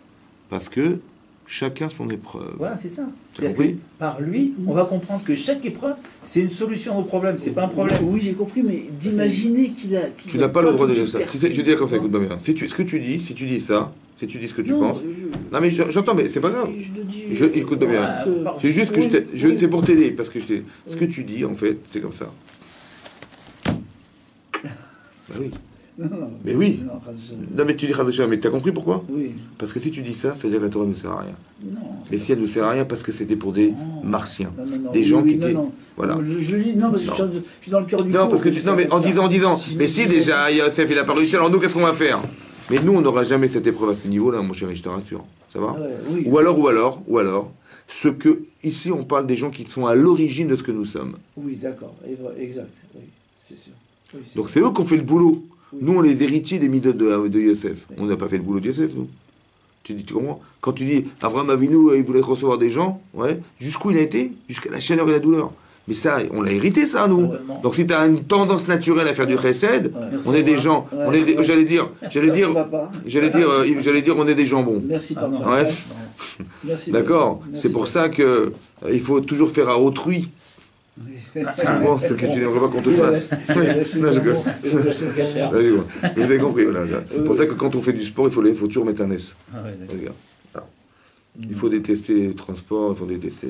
Parce que chacun son épreuve. Voilà, c'est ça. T'as compris? Par lui, on va comprendre que chaque épreuve, c'est une solution au problème, c'est pas un problème. Oui, j'ai compris, mais d'imaginer qu'il a... Tu n'as pas le droit de dire ça. Je vais dire comme ça, écoute-moi bien. Ce que tu dis, si tu dis ça, si tu dis ce que tu penses... Non, mais j'entends, mais c'est pas grave. Écoute-moi bien. C'est juste que c'est pour t'aider, parce que ce que tu dis, en fait, c'est comme ça. Bah oui. Non, Mais oui. Non, Chas v'Shalom. Non, mais tu dis Chas v'Shalom, mais t'as compris pourquoi? Oui. Parce que si tu dis ça, ça veut dire que la Torah ne sert à rien. Non. Mais si elle ne sert à rien, parce que c'était pour des Non. martiens. Non, Des oui, gens oui, qui étaient. non. Voilà. Non, je dis non, parce que Non. je suis dans le cœur du Non, cours, parce que tu. Non, mais en disant. Mais si déjà, Yosef, il a pas réussi, alors nous, qu'est-ce qu'on va faire? Mais nous, on n'aura jamais cette épreuve à ce niveau-là, mon chéri, je te rassure. Ça va? Ouais, oui. Ou alors, ce que. Ici, on parle des gens qui sont à l'origine de ce que nous sommes. Oui, d'accord. Exact. Oui, c'est sûr. Oui, Donc c'est eux qui ont fait le boulot. Oui. Nous, on est les héritiers des midotes de Yosef. Oui. On n'a pas fait le boulot de Yosef, nous. Tu comprends? Quand tu dis Abraham Avinu, il voulait recevoir des gens, ouais, jusqu'où il a été? Jusqu'à la chaleur et la douleur. Mais ça, on l'a hérité, ça, nous. Totalement. Donc si tu as une tendance naturelle à faire du chesed, Ouais. on est des gens, Ouais, on est des- ouais. j'allais dire, Papa. on est des jambons. Merci, Ah papa. non, Ouais. non. Merci, D'accord? papa. Merci, C'est pour papa. ça que il faut toujours faire à autrui. Tu comprends ce que tu n'aimerais pas qu'on te fasse. Non, Vas-y, ouais. Vous avez compris, voilà. C'est pour ça que quand on fait du sport, il faut toujours mettre un S. Ah ouais, d'accord. Regarde. Ah. Il faut détester les transports, il faut détester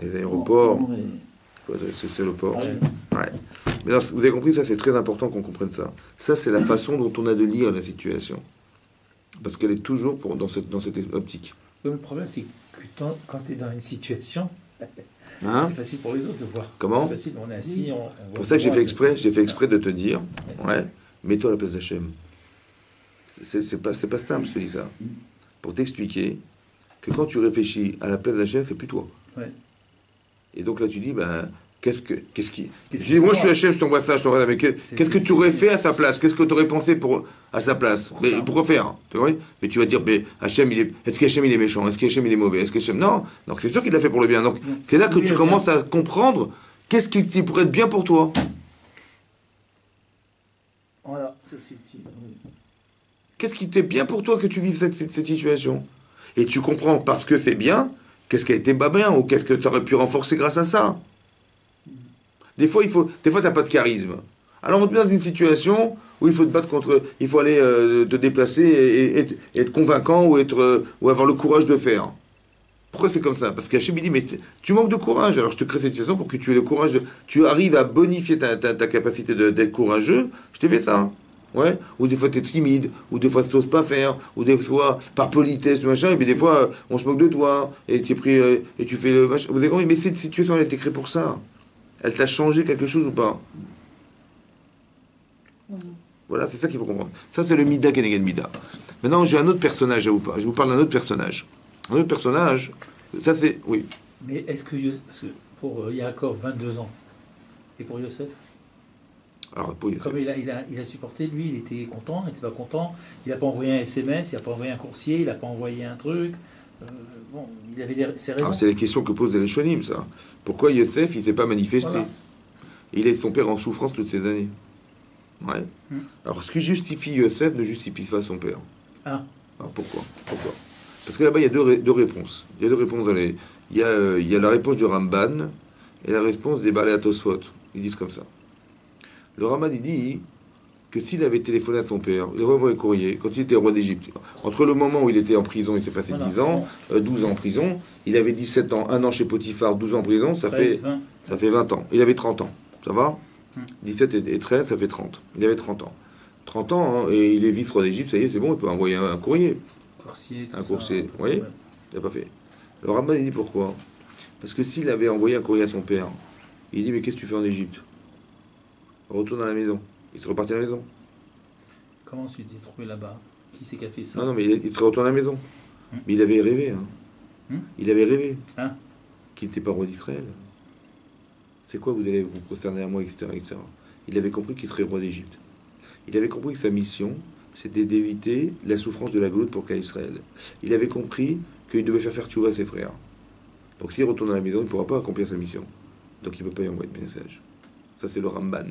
les aéroports, Ouais. il faut détester le port. Ouais. Ouais. Mais là, vous avez compris, ça c'est très important qu'on comprenne ça. Ça, c'est la façon dont on a de lire la situation. Parce qu'elle est toujours dans cette optique. Le problème, c'est que quand tu es dans une situation, Hein? c'est facile pour les autres de voir. Comment? C'est facile, on est assis, on voit. C'est pour ça que j'ai fait exprès de te dire, ouais, mets-toi à la place d'Hachem. C'est pas stable, je te dis ça. Pour t'expliquer que quand tu réfléchis à la place d'Hachem, c'est plus toi. Ouais. Et donc là, tu dis, ben, qu'est-ce qui. Qu'est-ce Je dis, moi, je suis qui- Hachem, je t'envoie ça, je t'envoie ça, mais qu'est-ce que tu aurais fait à sa place? Qu'est-ce que tu aurais pensé à sa place? Pour Mais ça. pourquoi faire? Tu vois? Mais tu vas dire, mais Hachem, est-ce qu'Hachem, il est méchant? Est-ce qu'Hachem, il est mauvais? Est-ce qu'Hachem. Non! Donc c'est sûr qu'il l'a fait pour le bien. Donc c'est là que Oui, tu le commences bien. à comprendre qu'est-ce qui pourrait être bien pour toi. Voilà, très subtil. Oui. Qu'est-ce qui était bien pour toi que tu vives cette situation? Et tu comprends parce que c'est bien, qu'est-ce qui a été pas bien ou qu'est-ce que tu aurais pu renforcer grâce à ça? Des fois, t'as pas de charisme. Alors on te met dans une situation où il faut te battre contre, il faut aller te déplacer et être convaincant ou avoir le courage de faire. Pourquoi c'est comme ça? Parce qu'Hachem il dit, mais tu manques de courage. Alors je te crée cette situation pour que tu aies le courage, tu arrives à bonifier ta capacité d'être courageux. Je t'ai fait ça. Ouais. Ou des fois tu es timide, ou des fois tu n'oses pas faire, ou des fois par politesse, machin, et puis des fois on se moque de toi, et tu es pris, et tu fais le machin. Vous avez compris? Mais cette situation elle a été créée pour ça. Elle t'a changé quelque chose ou pas? Voilà, c'est ça qu'il faut comprendre. Ça, c'est le Mida Keneged Mida. Maintenant, j'ai un autre personnage à vous parler. Je vous parle d'un autre personnage. Un autre personnage, ça c'est... Oui. Mais est-ce que, parce que pour Yaakov, 22 ans, et pour Yosef, Alors, pour Yosef. comme il a supporté, lui, il était content, il n'était pas content, il n'a pas envoyé un SMS, il n'a pas envoyé un coursier, il n'a pas envoyé un truc. Bon, il avait ses raisons. Alors, c'est la question que posent les Rishonim, ça. Pourquoi Yosef, il ne s'est pas manifesté? Voilà. Il est son père en souffrance toutes ces années. Ouais. Alors, ce qui justifie Yosef ne justifie pas son père. Ah, Alors, pourquoi? Parce que là-bas, il y a deux réponses. Il y a deux réponses. Il y a la réponse du Ramban et la réponse des Balei Tosfot. Ils disent comme ça. Le Ramban, il dit que s'il avait téléphoné à son père, il aurait envoyé un courrier, quand il était roi d'Égypte, entre le moment où il était en prison, il s'est passé Voilà. 10 ans, 12 ans en prison, il avait 17 ans, 1 an chez Potiphar, 12 ans en prison, ça 13, fait 20. 20 ans. Il avait 30 ans, ça va 17 et 13, ça fait 30. Il avait 30 ans. 30 ans, hein, et il est vice-roi d'Égypte, ça y est, c'est bon, il peut envoyer un courrier. Coursier, tout Un ça, coursier, pas de vous voyez? problème. Il n'a pas fait. Le Ramban, il dit pourquoi? Parce que s'il avait envoyé un courrier à son père, il dit, mais qu'est-ce que tu fais en Égypte? Retourne à la maison. Il serait reparti à la maison. Comment tu t'es trouvé là-bas? Qui c'est qui a fait ça? Non, mais il serait retourné à la maison. Mais il avait rêvé. Hein. Il avait rêvé Hein? qu'il n'était pas roi d'Israël. C'est quoi, vous allez vous prosterner à moi, etc., etc. Il avait compris qu'il serait roi d'Égypte. Il avait compris que sa mission, c'était d'éviter la souffrance de la goutte pour qu'à Israël. Il avait compris qu'il devait faire tchouva à ses frères. Donc s'il retourne à la maison, il ne pourra pas accomplir sa mission. Donc il ne peut pas y envoyer de message. Ça, c'est le Ramban.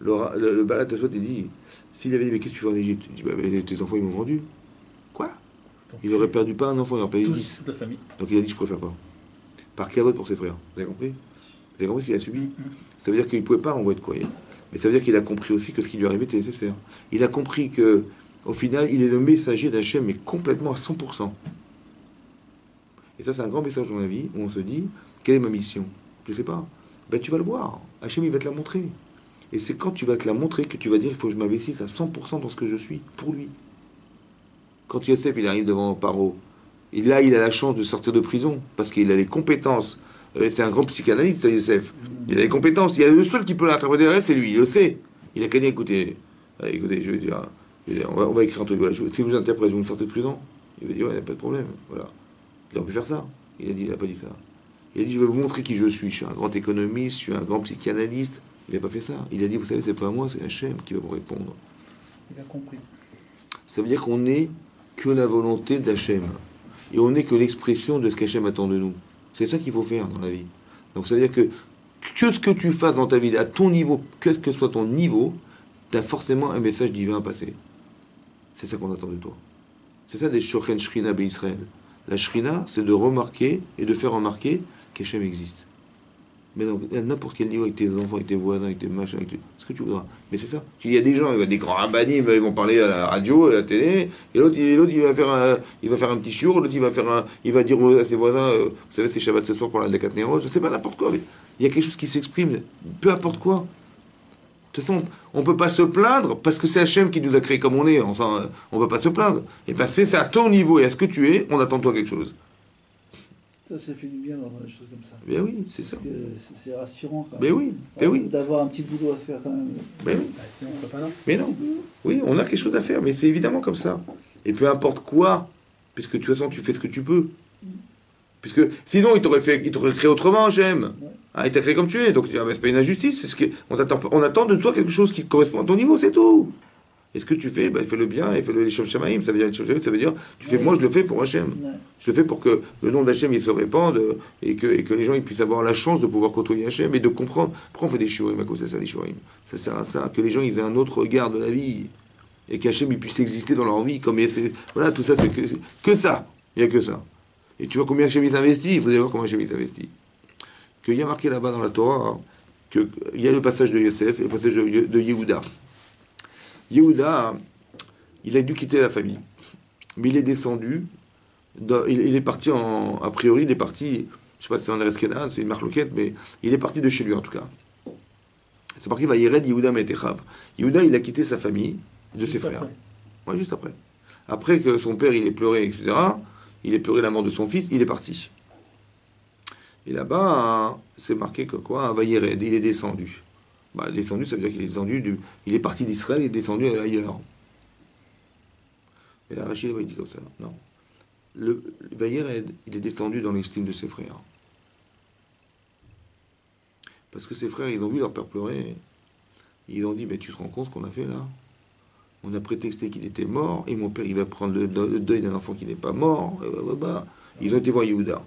Le Balad Tosfot, il dit, s'il avait dit, mais qu'est-ce que tu fais en Égypte? Il dit, bah, mais tes enfants, ils m'ont vendu. Quoi? Donc, Il aurait perdu pas un enfant, il aurait perdu 10. tous, toute la famille. Donc il a dit, je préfère pas. Par cavote pour ses frères. Vous avez compris? Vous avez compris ce qu'il a subi? Ça veut dire qu'il ne pouvait pas envoyer de courrier. Mais ça veut dire qu'il a compris aussi que ce qui lui arrivait était nécessaire. Il a compris que, au final, il est le messager d'Hachem, mais complètement à 100%. Et ça, c'est un grand message dans la vie, où on se dit, quelle est ma mission? Je ne sais pas. Ben, tu vas le voir. Hachem, il va te la montrer. Et c'est quand tu vas te la montrer que tu vas dire il faut que je m'investisse à 100% dans ce que je suis, pour lui. Quand Yosef il arrive devant Paro, et là il a la chance de sortir de prison, parce qu'il a les compétences. C'est un grand psychanalyste, Yosef. Il a les compétences. Il y a le seul qui peut l'interpréter le rêve, c'est lui. Il le sait. Il a qu'à dire écoutez, écoutez, je vais dire, on va écrire un truc. Voilà, si vous interprétez, vous me sortez de prison. Il va dire ouais, il n'y a pas de problème. Voilà. Il aurait pu faire ça. Il n'a pas dit ça. Il a dit je vais vous montrer qui je suis. Je suis un grand économiste, je suis un grand psychanalyste. Il n'a pas fait ça. Il a dit vous savez, c'est pas moi, c'est Hachem qui va vous répondre. Il a compris. Ça veut dire qu'on n'est que la volonté d'Hachem. Et on n'est que l'expression de ce qu'Hachem attend de nous. C'est ça qu'il faut faire dans la vie. Donc ça veut dire que ce que tu fasses dans ta vie, à ton niveau, que soit ton niveau, tu as forcément un message divin à passer. C'est ça qu'on attend de toi. C'est ça des Shochen Shrina Israël. La Shrina, c'est de remarquer et de faire remarquer qu'Hachem existe. Mais donc, à n'importe quel niveau, avec tes enfants, avec tes voisins, avec tes machins, avec ce que tu voudras. Mais c'est ça. Il y a des gens, il y a des grands rabbinim, ils vont parler à la radio, à la télé, et l'autre il va faire un petit chiour, l'autre il va dire à ses voisins, vous savez, c'est Shabbat ce soir pour la Dekat Nero, je sais pas, n'importe quoi. Mais il y a quelque chose qui s'exprime, peu importe quoi. De toute façon, on ne peut pas se plaindre parce que c'est Hachem qui nous a créés comme on est. Enfin, on ne peut pas se plaindre. Et bien, c'est à ton niveau et à ce que tu es, on attend de toi quelque chose. Ça fait du bien d'avoir des choses comme ça. Ben oui, c'est ça. Parce que c'est rassurant quand Ben même. oui, ben oui. D'avoir un petit boulot à faire quand même. Ben oui. Bah, sinon, on ne pas là. Mais non. Oui, on a quelque chose à faire, mais c'est évidemment comme ça. Et peu importe quoi, puisque de toute façon, tu fais ce que tu peux. Puisque sinon, il t'aurait créé autrement, Hachem. Ouais. Ah, il t'a créé comme tu es. Donc, c'est pas une injustice. On attend de toi quelque chose qui correspond à ton niveau, c'est tout. Et ce que tu fais, ben, fais-le bien et fais-le les Shem Shamaïm. Ça veut dire les Shem Shamaïm, ça veut dire, tu fais, moi je le fais pour Hachem. Ouais. Je le fais pour que le nom d'Hachem il se répande et que les gens ils puissent avoir la chance de pouvoir côtoyer Hachem et de comprendre pourquoi on fait des shurim à cause de ça, des shurim. Ça sert à ça, que les gens ils aient un autre regard de la vie et qu'Hachem il puisse exister dans leur vie. Voilà, tout ça, c'est que ça. Il n'y a que ça. Et tu vois combien Hachem il s'investit, vous allez voir comment Hachem il s'investit. Qu'il y a marqué là-bas dans la Torah, hein, qu'il y a le passage de Yosef et le passage de Yehuda. Yehuda, il a dû quitter la famille. Mais il est descendu, il est parti a priori, il est parti, je ne sais pas si c'est en Ereskenan, c'est une marloquette, mais il est parti de chez lui en tout cas. C'est marqué, va Yered Yehuda Metechav. Yehuda, il a quitté sa famille, de ses frères. Ouais, juste après. Après que son père, il ait pleuré, etc., il ait pleuré la mort de son fils, il est parti. Et là-bas, c'est marqué que quoi, va Yered, il est descendu. Bah, descendu, ça veut dire qu'il est descendu, il est parti d'Israël, il est descendu ailleurs. Et là, Rachid, il dit comme ça. Non. Le Vayered, il est descendu dans l'estime de ses frères. Parce que ses frères, ils ont vu leur père pleurer. Ils ont dit, mais tu te rends compte ce qu'on a fait là? On a prétexté qu'il était mort, et mon père, il va prendre le deuil d'un enfant qui n'est pas mort. Ils ont été voir Yehuda.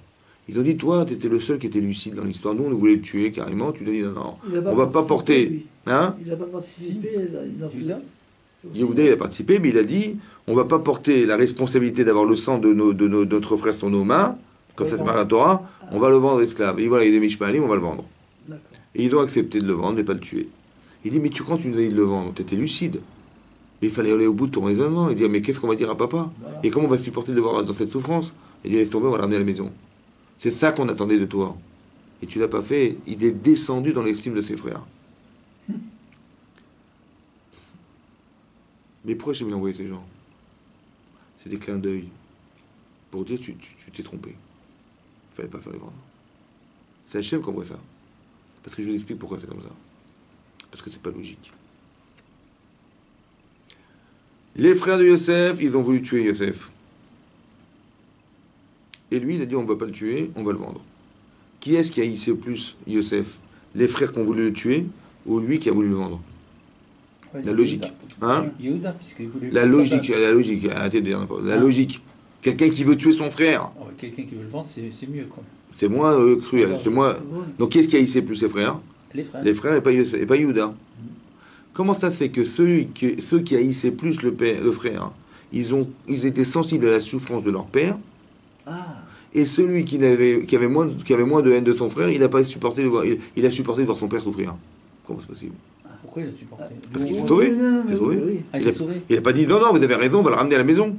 Ils ont dit, toi, tu étais le seul qui était lucide dans l'histoire. Nous, on voulait le tuer carrément. Tu lui as dit, non, on va pas porter. Lui. Hein? Il n'a pas participé. Yehuda, il a participé, mais il a dit, on va pas porter la responsabilité d'avoir le sang de notre frère sur nos mains, comme ça c'est marqué dans la Torah, on va le vendre esclave. Et voilà, il est Mishpalim, on va le vendre. Et ils ont accepté de le vendre, mais pas le tuer. Il dit, mais quand tu nous as dit de le vendre, tu étais lucide. Mais il fallait aller au bout de ton raisonnement. Il dit, mais qu'est-ce qu'on va dire à papa? Voilà. Et comment on va supporter de le voir dans cette souffrance? Il dit, laisse tomber, on va le ramener à la maison. C'est ça qu'on attendait de toi. Et tu l'as pas fait. Il est descendu dans l'estime de ses frères. Mais pourquoi j'ai envoyé ces gens? C'est des clins d'œil. Pour dire, tu t'es trompé. Il fallait pas faire les vendre. C'est Hachem qui envoie ça. Parce que je vous explique pourquoi c'est comme ça. Parce que c'est pas logique. Les frères de Yosef, ils ont voulu tuer Yosef. Et lui, il a dit, on ne va pas le tuer, on va le vendre. Qui est-ce qui a hissé plus Yosef? Les frères qui ont voulu le tuer ou lui qui a voulu le vendre? La logique. Hein? Yehuda, puisqu'il voulait La logique, arrêtez de dire n'importe quoi. La logique. Quelqu'un qui veut tuer son frère. Oh, quelqu'un qui veut le vendre, c'est mieux, quoi. C'est moins cruel. C'est moins... Donc, qui est-ce qui a hissé plus ses frères? Les frères. Les frères et pas Yehuda. Comment ça se fait que ceux qui haïssaient plus le frère, ils étaient sensibles à la souffrance de leur père, et celui qui avait moins de haine de son frère, il n'a pas supporté de voir, il a supporté de voir son père souffrir. Comment c'est possible? Pourquoi il a supporté? Parce qu'il s'est sauvé. Il n'a pas dit non, vous avez raison, on va le ramener à la maison.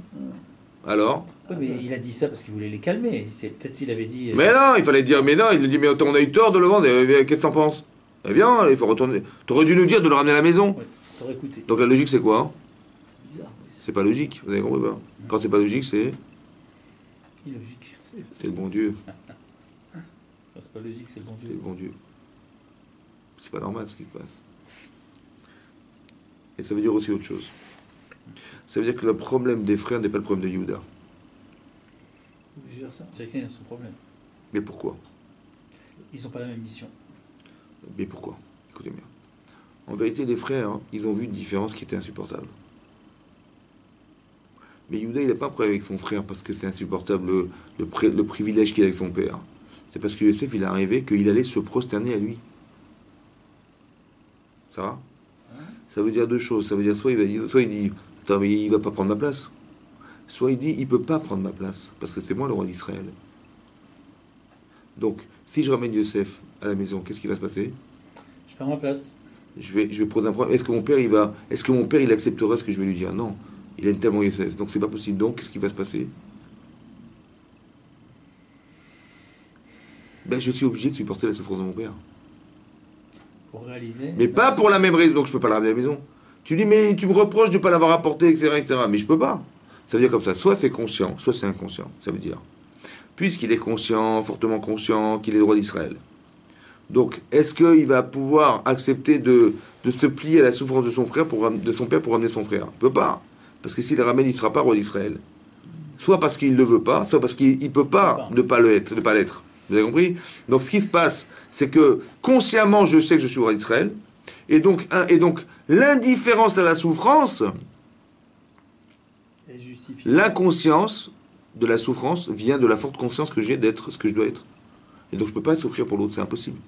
Alors? Oui, mais il a dit ça parce qu'il voulait les calmer. Peut-être s'il avait dit. Mais non, il fallait dire, mais non, il a dit, mais on a eu tort de le vendre, qu'est-ce que t'en penses? Eh bien, il faut retourner. T'aurais dû nous dire de le ramener à la maison. Oui, t'aurais écouté. Donc la logique, c'est quoi? C'est bizarre. Oui, C'est pas logique, vous avez compris pas? Quand c'est pas logique, c'est Illogique. le bon Dieu. Enfin, c'est pas logique, c'est le bon C'est Dieu. le bon Dieu. C'est pas normal ce qui se passe. Et ça veut dire aussi autre chose. Ça veut dire que le problème des frères n'est pas le problème de Yehuda. ou vice-versa. Chacun a son problème. Mais pourquoi? Ils n'ont pas la même mission. Mais pourquoi? Écoutez bien. En vérité, les frères, hein, ils ont vu une différence qui était insupportable. Mais Yehuda, il n'a pas un problème avec son frère parce que c'est insupportable le privilège qu'il a avec son père. C'est parce que Yosef, il est arrivé qu'il allait se prosterner à lui. Ça va? Ça veut dire deux choses. Ça veut dire soit il dit, attends, mais il va pas prendre ma place. Soit il dit, il peut pas prendre ma place parce que c'est moi le roi d'Israël. Donc, si je ramène Yosef à la maison, qu'est-ce qui va se passer? Je perds ma place. Je vais poser un problème. Est-ce que mon père il acceptera ce que je vais lui dire? Non. Il aime tellement Yosef, donc c'est pas possible. Donc, qu'est-ce qui va se passer? Ben, je suis obligé de supporter la souffrance de mon père. Pour réaliser. Mais pas pour la même raison, donc je peux pas la ramener à la maison. Tu dis, mais tu me reproches de ne pas l'avoir apporté, etc., etc. Mais je peux pas. Ça veut dire comme ça, soit c'est conscient, soit c'est inconscient. Ça veut dire, puisqu'il est conscient, fortement conscient, qu'il est le roi d'Israël. Donc, est-ce qu'il va pouvoir accepter de se plier à la souffrance de son frère, de son père, pour ramener son frère? Il peut pas. Parce que s'il le ramène, il ne sera pas roi d'Israël. Soit parce qu'il ne le veut pas, soit parce qu'il ne peut pas ne pas l'être. Vous avez compris? Donc ce qui se passe, c'est que consciemment, je sais que je suis roi d'Israël, et donc l'indifférence à la souffrance, Et justifié. l'inconscience de la souffrance vient de la forte conscience que j'ai d'être ce que je dois être. Et donc je ne peux pas souffrir pour l'autre, c'est impossible.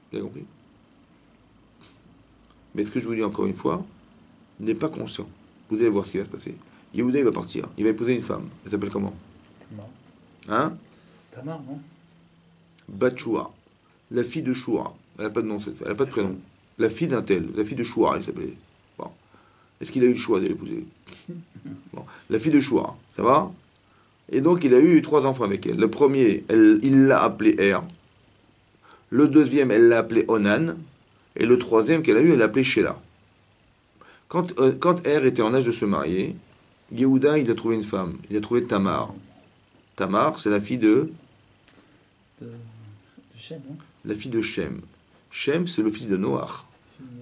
Vous avez compris? Mais ce que je vous dis encore une fois, n'est pas conscient. Vous allez voir ce qui va se passer. Yehuda, il va partir. Il va épouser une femme. Elle s'appelle comment? Non. Hein? Tamar, non? Batchoua. La fille de Choura. Elle n'a pas de nom, cette femme. Elle n'a pas de prénom. La fille d'un tel. La fille de Choura, elle s'appelait. Bon. Est-ce qu'il a eu le choix de l'épouser? Bon. La fille de Choura. Ça va? Et donc, il a eu 3 enfants avec elle. Le premier, il l'a appelé Er. Le deuxième, elle l'a appelé Onan. Et le troisième qu'elle a eu, elle l'a appelé Sheila. Quand Er était en âge de se marier, Yehuda, il a trouvé une femme. Il a trouvé Tamar. Tamar, c'est la fille de Shem, non? la fille de Shem. Shem, c'est le fils de Noach.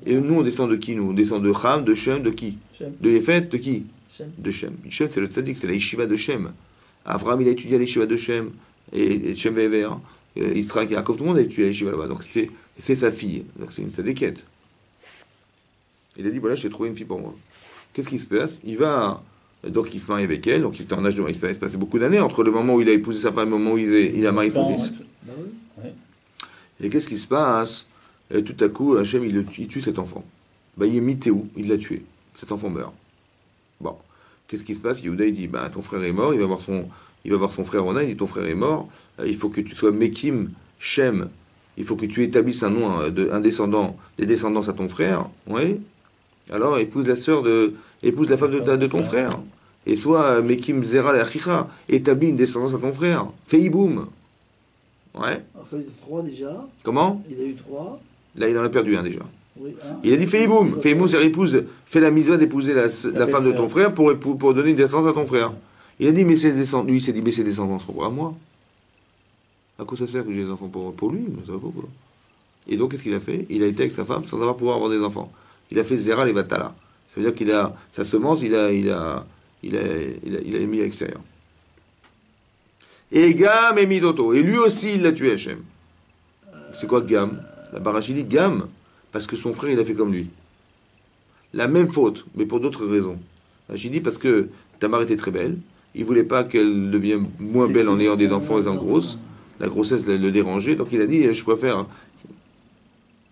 Et nous, on descend de qui, nous? On descend de Ham, de Shem, de qui? Shem. De Yefet, de qui? Shem. De Shem. Shem, c'est le tzaddik, c'est la yeshiva de Shem. Avraham, il a étudié à la yeshiva de Shem. Et Shem Ve'ever. Israël et Yaakov, tout le monde a étudié à la yeshiva là-bas. Donc c'est sa fille. Donc c'est une tzaddiket. Il a dit, voilà, j'ai trouvé une fille pour moi. Qu'est-ce qui se passe? Donc il se marie avec elle, donc il était en âge de... Il se passait beaucoup d'années entre le moment où il a épousé sa femme et le moment où il a marié son fils. Bah oui. Ouais. Et qu'est-ce qui se passe? Et tout à coup, Hachem, il tue cet enfant. Bah, il est mitéou, il l'a tué. Cet enfant meurt. Bon. Qu'est-ce qui se passe? Yehuda, il dit, bah, ton frère est mort, il va voir son frère Ronan, il dit, ton frère est mort, il faut que tu sois Mekim, Shem, il faut que tu établisses un nom, des descendances à ton frère, oui. Alors, épouse la femme de ton frère. Et soit Mekim Zera l'Achicha, établis une descendance à ton frère. Fais Iboum. Ouais. Alors ça veut dire 3 déjà. Comment? Il a eu 3. Là, il en a perdu un déjà. Oui, un. Il a dit fais Iboum. Fais Iboum, c'est fais la misva d'épouser la femme de ton frère pour donner une descendance à ton frère. Il a dit, mais ses descendants, lui, il s'est dit, mais ses descendants seront à moi. À quoi ça sert que j'ai des enfants pour lui? Ça va pas, quoi. Et donc, qu'est-ce qu'il a fait? Il a été avec sa femme sans avoir pouvoir avoir des enfants. Il a fait Zera les Vatala. Ça veut dire qu'il a sa semence, il a mis à l'extérieur. Et Gam et Midoto. Et lui aussi, il l'a tué, Hachem. C'est quoi Gam? La Barachi dit Gam, parce que son frère, il a fait comme lui. La même faute, mais pour d'autres raisons. J'ai dit parce que Tamar était très belle. Il voulait pas qu'elle devienne moins belle en ayant des enfants étant grosse. La grossesse le dérangeait, donc il a dit je préfère.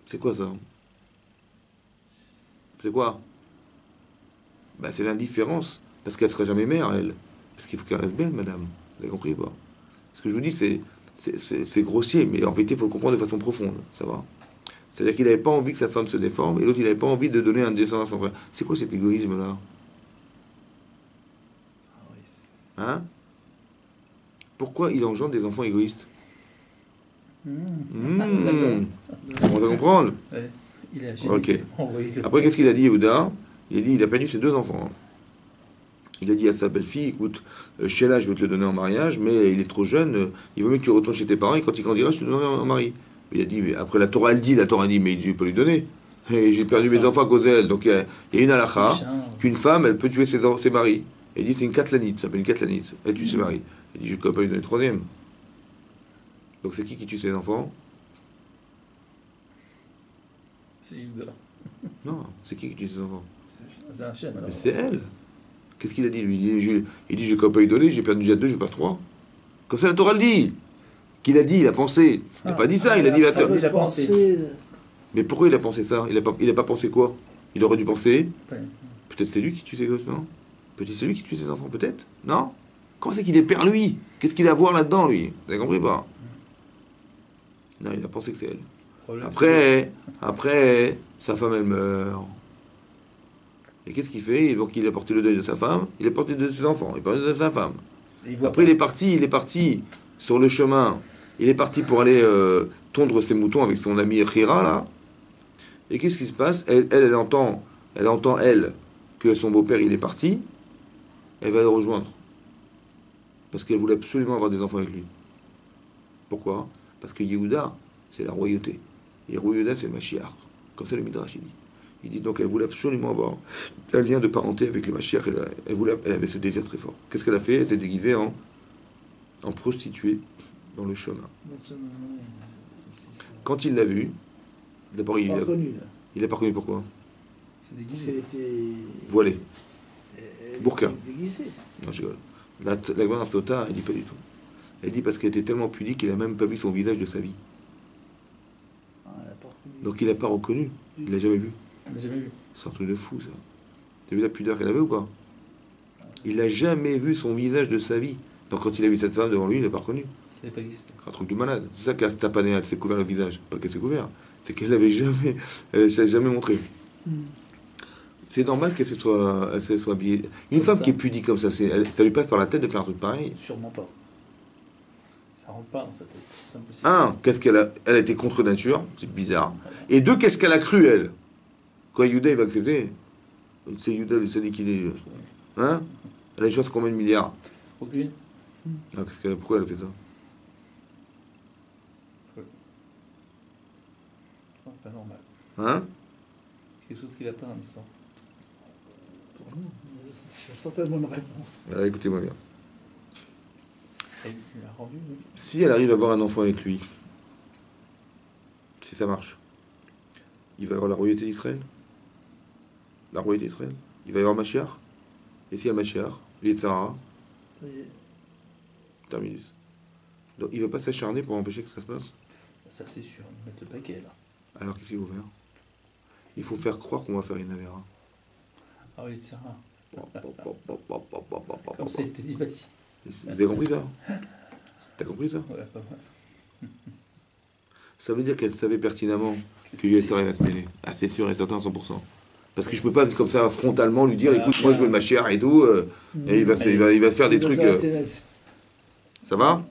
C'est quoi ça? C'est quoi? Ben, c'est l'indifférence. Parce qu'elle ne sera jamais mère, elle. Parce qu'il faut qu'elle reste belle, madame. Vous avez compris, pas? Ce que je vous dis, c'est grossier, mais en vérité, il faut le comprendre de façon profonde. Ça va? C'est-à-dire qu'il n'avait pas envie que sa femme se déforme, et l'autre, il n'avait pas envie de donner un descendant à son frère. C'est quoi cet égoïsme-là? Ah oui, c'est- Hein? Pourquoi il engendre des enfants égoïstes? D'accord. On va comprendre. Ouais. Il a Ok. envoyé le- Après, qu'est-ce qu'il a dit, Yehuda? Il a dit, il a perdu ses 2 enfants, hein. Il a dit à sa belle-fille, écoute, Sheila, je veux te le donner en mariage, mais il est trop jeune, il vaut mieux que tu retournes chez tes parents, et quand il grandira, je te le donnerai en mari. Il a dit, mais après la Torah, elle dit, mais Dieu peut lui donner. Et j'ai perdu mes enfants à cause d'elle. Donc il y a une halakha, qu'une femme, elle peut tuer ses maris. Et il dit, c'est une katlanite, ça s'appelle une katlanite. Elle tue ses maris. Il dit, je ne peux pas lui donner le 3e. Donc c'est qui tue ses enfants? C'est Yehuda. Non, c'est qui tue ses enfants? C'est un chien, alors. Mais c'est elle. Qu'est-ce qu'il a dit, lui? Il dit, je ne peux pas lui donner, j'ai perdu déjà 2, je perds 3. Comme ça la Torah le dit. Qu'il a dit, il a pensé. Il n'a pas dit ça, il a dit la Torah. il a pensé. Mais pourquoi il a pensé ça? Il a pas pensé quoi? Il aurait dû penser. Ouais. Peut-être c'est lui qui tue ses gosses, non? Peut-être c'est lui qui tue ses enfants, peut-être? Non? Comment c'est qu'il est père, lui? Qu'est-ce qu'il a à voir là-dedans, lui? Vous avez compris pas? Non, il a pensé que c'est elle. Problème, Après, sa femme, elle meurt. Et qu'est-ce qu'il fait? Donc il a porté le deuil de sa femme, il a porté le deuil de ses enfants, il a porté le deuil de sa femme. c'est- il voit Après, pas. il est parti sur le chemin. Il est parti pour aller tondre ses moutons avec son ami Khira, là. Et qu'est-ce qui se passe? Elle entend, elle, que son beau-père, il est parti. Elle va le rejoindre. Parce qu'elle voulait absolument avoir des enfants avec lui. Pourquoi? Parce que Yehuda, c'est la royauté. Et Yehuda, c'est Mashiach. Comme ça, le Midrash, il dit. Il dit donc, elle voulait absolument avoir un lien de parenté avec le Mashiach. Elle avait ce désir très fort. Qu'est-ce qu'elle a fait? Elle s'est déguisée en prostituée dans le chemin. Quand il l'a vue, d'abord, il Pas l'a connu, là. pas reconnu. Pourquoi? C'est Parce déguisé. qu'elle était. Voilée. Elle Burqa. était déguisée. Non, je rigole. La Gemara Sota, elle dit pas du tout. Elle dit parce qu'elle était tellement pudique qu'il a même pas vu son visage de sa vie. Ah, elle a pas reconnu. Donc il l'a pas reconnu. Il l'a jamais vu. On l'a jamais vu. C'est un truc de fou, ça. T'as vu la pudeur qu'elle avait ou pas? Il n'a jamais vu son visage de sa vie. Donc quand il a vu cette femme devant lui, il l'a pas reconnu. Ça n'avait pas existé. Un truc de malade. C'est ça qu'elle tapané, elle s'est couvert le visage. Pas qu'elle s'est couvert. C'est qu'elle avait jamais, elle s'est jamais montré. C'est normal qu'elle se soit habillée. Une Comme femme ça. qui est pudique comme ça, ça lui passe par la tête de faire un truc pareil. Sûrement pas. Ça rentre pas dans sa tête. C'est impossible. Un, qu'est-ce qu'elle a? Elle a été contre nature, c'est bizarre. Et deux, qu'est-ce qu'elle a cru, elle? Quoi, Yuda, il va accepter? C'est Yuda, le sadique, qu'il est. Hein? Elle a une chance de combien de milliards? Aucune. Ah, pourquoi elle a fait ça? Oh, pas normal. Hein? Quelque chose qui va pas dans l'histoire. Pour nous, c'est certainement une réponse. Alors, écoutez-moi bien. Et il l'a rendu, oui. Si elle arrive à avoir un enfant avec lui, si ça marche, il va y avoir la royauté d'Israël. La royauté d'Israël. Il va y avoir Mashiach. Et s'il y a Mashiach, il est Sarah, Ça y est. terminus. Donc il ne va pas s'acharner pour empêcher que ça se passe. Ça, c'est sûr. Ils mettent le paquet, là. Alors qu'est-ce qu'il faut faire? Il faut faire croire qu'on va faire une Avera. Ah oui, c'est rare. Comme ça, il te dit, vas-y. Vous avez compris ça? T'as compris ça? Ouais, pas mal. Ça veut dire qu'elle savait pertinemment Qu'est-ce que l'USR va se mêler. Ah, c'est sûr et certain à 100%. Parce que je peux pas comme ça frontalement lui dire, Voilà, écoute, moi je veux le Mashiach et tout, et il va faire des Il trucs. va s'arrêter là-dessus. Ça va?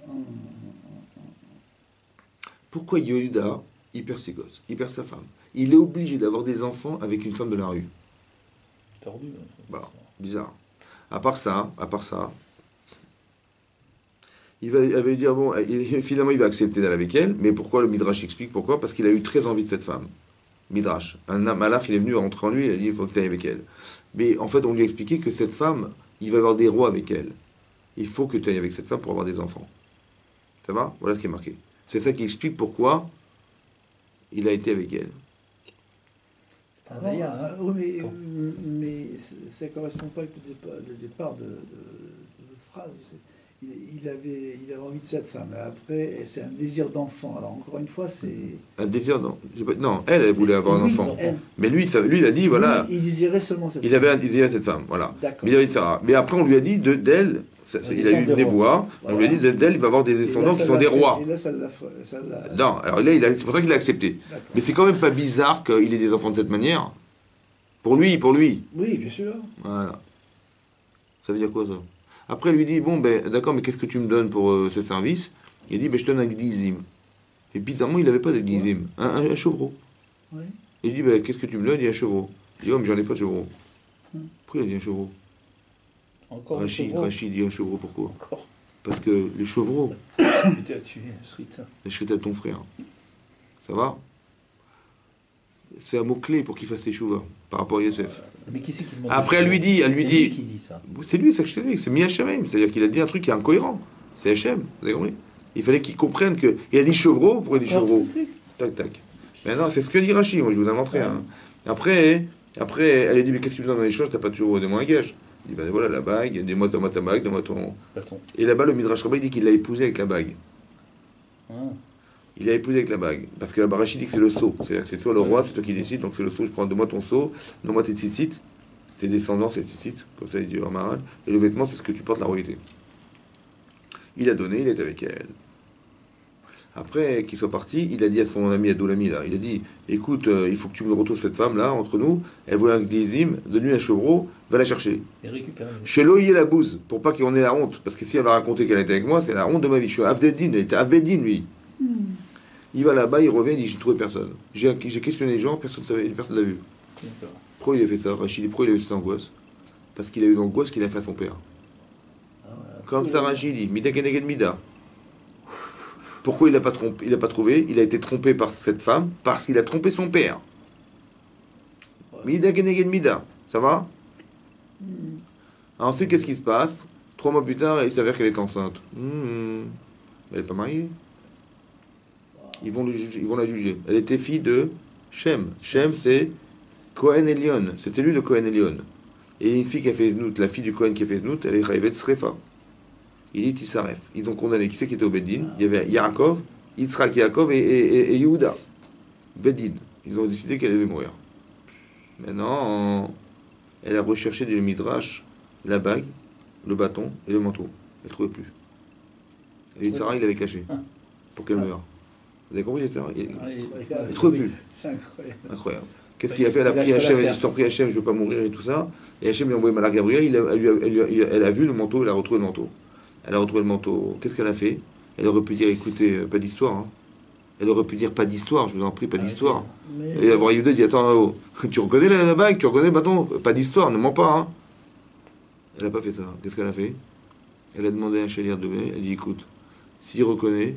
Pourquoi Yehuda, il perd ses gosses, il perd sa femme? Il est obligé d'avoir des enfants avec une femme de la rue. Tordu. Bah, bizarre. À part ça, elle va lui dire, bon, finalement il va accepter d'aller avec elle, mais pourquoi? Le Midrash explique pourquoi? Parce qu'il a eu très envie de cette femme. Midrash. Un malach, il est venu rentrer en lui, il a dit, il faut que tu ailles avec elle. Mais en fait, on lui a expliqué que cette femme, il va avoir des rois avec elle. Il faut que tu ailles avec cette femme pour avoir des enfants. Ça va? Voilà ce qui est marqué. C'est ça qui explique pourquoi il a été avec elle. C'est un Non, vaillant. hein. oui, Bon. mais ça ne correspond pas avec le départ de votre phrase. Il avait envie de cette femme. Après, c'est un désir d'enfant. Alors, encore une fois, c'est. Un désir, non. Non, elle voulait avoir un Oui, enfant. elle. Mais lui, il a dit, voilà, Lui, il désirait seulement cette il femme. avait un désir à cette femme. Voilà. D'accord. Mais il avait dit ça. Mais après, on lui a dit d'elle, il a eu des voix, on lui a dit d'elle, il va avoir des descendants qui sont des rois. Et là, ça l'a. Non, alors là, c'est pour ça qu'il a accepté. D'accord. Mais c'est quand même pas bizarre qu'il ait des enfants de cette manière. Pour lui. Oui, bien sûr. Voilà. Ça veut dire quoi, ça? Après, il lui dit, bon, ben, d'accord, mais qu'est-ce que tu me donnes pour ce service? Il dit, ben, je te donne un gdizim. Et bizarrement, il n'avait pas de gdizim, un chevreau. Oui. Il dit, ben, qu'est-ce que tu me donnes? Il dit, un chevreau. Il dit, oh, mais j'en ai pas de chevreau. Pourquoi il a dit un chevreau? Encore un Rachid, chevreau. Rachid dit un chevreau, pourquoi? Encore. Parce que les chevreaux, Tu as tué Shrita. la shrita de ton frère. Ça va? C'est un mot-clé pour qu'il fasse ses chouvas par rapport à Yosef. Mais qui c'est qui demande Après, ça? elle lui dit, C'est lui qui dit ça. c'est lui, c'est que je te dis, c'est Mi Hachem. C'est-à-dire qu'il a dit un truc qui est incohérent. C'est Hachem, vous avez compris? Il fallait qu'il comprenne que. Il a dit chevreau, pourquoi il dit chevreau? Tac, tac. Mais non, c'est ce que dit Rachid, moi je vous inventerai. Hein. Après, elle a dit, mais qu'est-ce qu'il me donne en échange? T'as pas de chevreau, donne-moi un gage. Il dit, ben voilà la bague, donne-moi ta bague, donne-moi ton. Bâton. Et là-bas, le Midrash Rabbah, il dit qu'il l'a épousé avec la bague. Ah. Il l'a épousé avec la bague. Parce que là-bas, Rachid dit que c'est le sceau. C'est-à-dire que c'est toi le roi, c'est toi qui décides, donc c'est le sceau. Je prends de moi ton sceau, donne-moi tes tzitzit, tes descendants, c'est tzitzit, comme ça il dit au Maharal. Et le vêtement, c'est ce que tu portes la royauté. Il a donné, il est avec elle. Après qu'il soit parti, il a dit à son ami Adoulami, là, il a dit, écoute, il faut que tu me retrouves cette femme-là, entre nous, elle voulait un gdizim, donne-lui un chevreau, va la chercher. Et récupérer. Chez Loïe la bouse, pour pas qu'on ait la honte. Parce que si elle va raconter qu'elle était avec moi, c'est la honte de ma vie. Je suis Avdeddin, il était Avdeddin, lui. Il va là-bas, il revient, il dit, j'ai trouvé personne. J'ai questionné les gens, personne ne l'a vu. D'accord. Pourquoi il a fait ça, Rachid? Pourquoi il a eu cette angoisse? Parce qu'il a eu l'angoisse qu'il a fait à son père. Ah ouais. Comme ça, Rachid dit, Mida Keneged Mida. Pourquoi il n'a pas trompé, il n'a pas trouvé? Il a été trompé par cette femme parce qu'il a trompé son père. Mida Keneged Mida. Ça va? Alors, ensuite, qu'est-ce qui se passe? 3 mois plus tard, il s'avère qu'elle est enceinte. Elle n'est pas mariée. Ils vont la juger. Elle était fille de Shem. Shem, c'est Cohen Elion. C'était lui le Cohen Elion. Et une fille qui a fait Znout, la fille du Cohen qui a fait Znout, elle est Chayevet Srefa. Il dit Tissaref. Ils ont condamné. Qui c'est qui était au Beddin? Il y avait Yaakov, Yitzhak Yaakov et Yehuda. Beddin. Ils ont décidé qu'elle devait mourir. Maintenant, elle a recherché du Midrash la bague, le bâton et le manteau. Elle ne trouvait plus. Et Yitzhak, il l'avait caché pour qu'elle meure. Vous avez compris, Yitzhak? Il ne trouvait plus. C'est incroyable. Incroyable. Qu'est-ce qu'il a fait? Elle a pris Hachem, elle a dit, je t'en prie Hachem, je ne veux pas mourir et tout ça. Et Hachem lui a envoyé Malach Gabriel, elle a vu le manteau, elle a retrouvé le manteau. Elle a retrouvé le manteau. Qu'est-ce qu'elle a fait? Elle aurait pu dire, écoutez, pas d'histoire. Hein. Elle aurait pu dire, pas d'histoire, je vous en prie, pas d'histoire. Mais Et avoir Yehuda dit, attends, oh, tu reconnais la bague, tu reconnais le bâton? Pas d'histoire, ne mens pas. Hein. Elle n'a pas fait ça. Qu'est-ce qu'elle a fait? Elle a demandé à un chalier de donner. Elle dit, écoute, s'il reconnaît,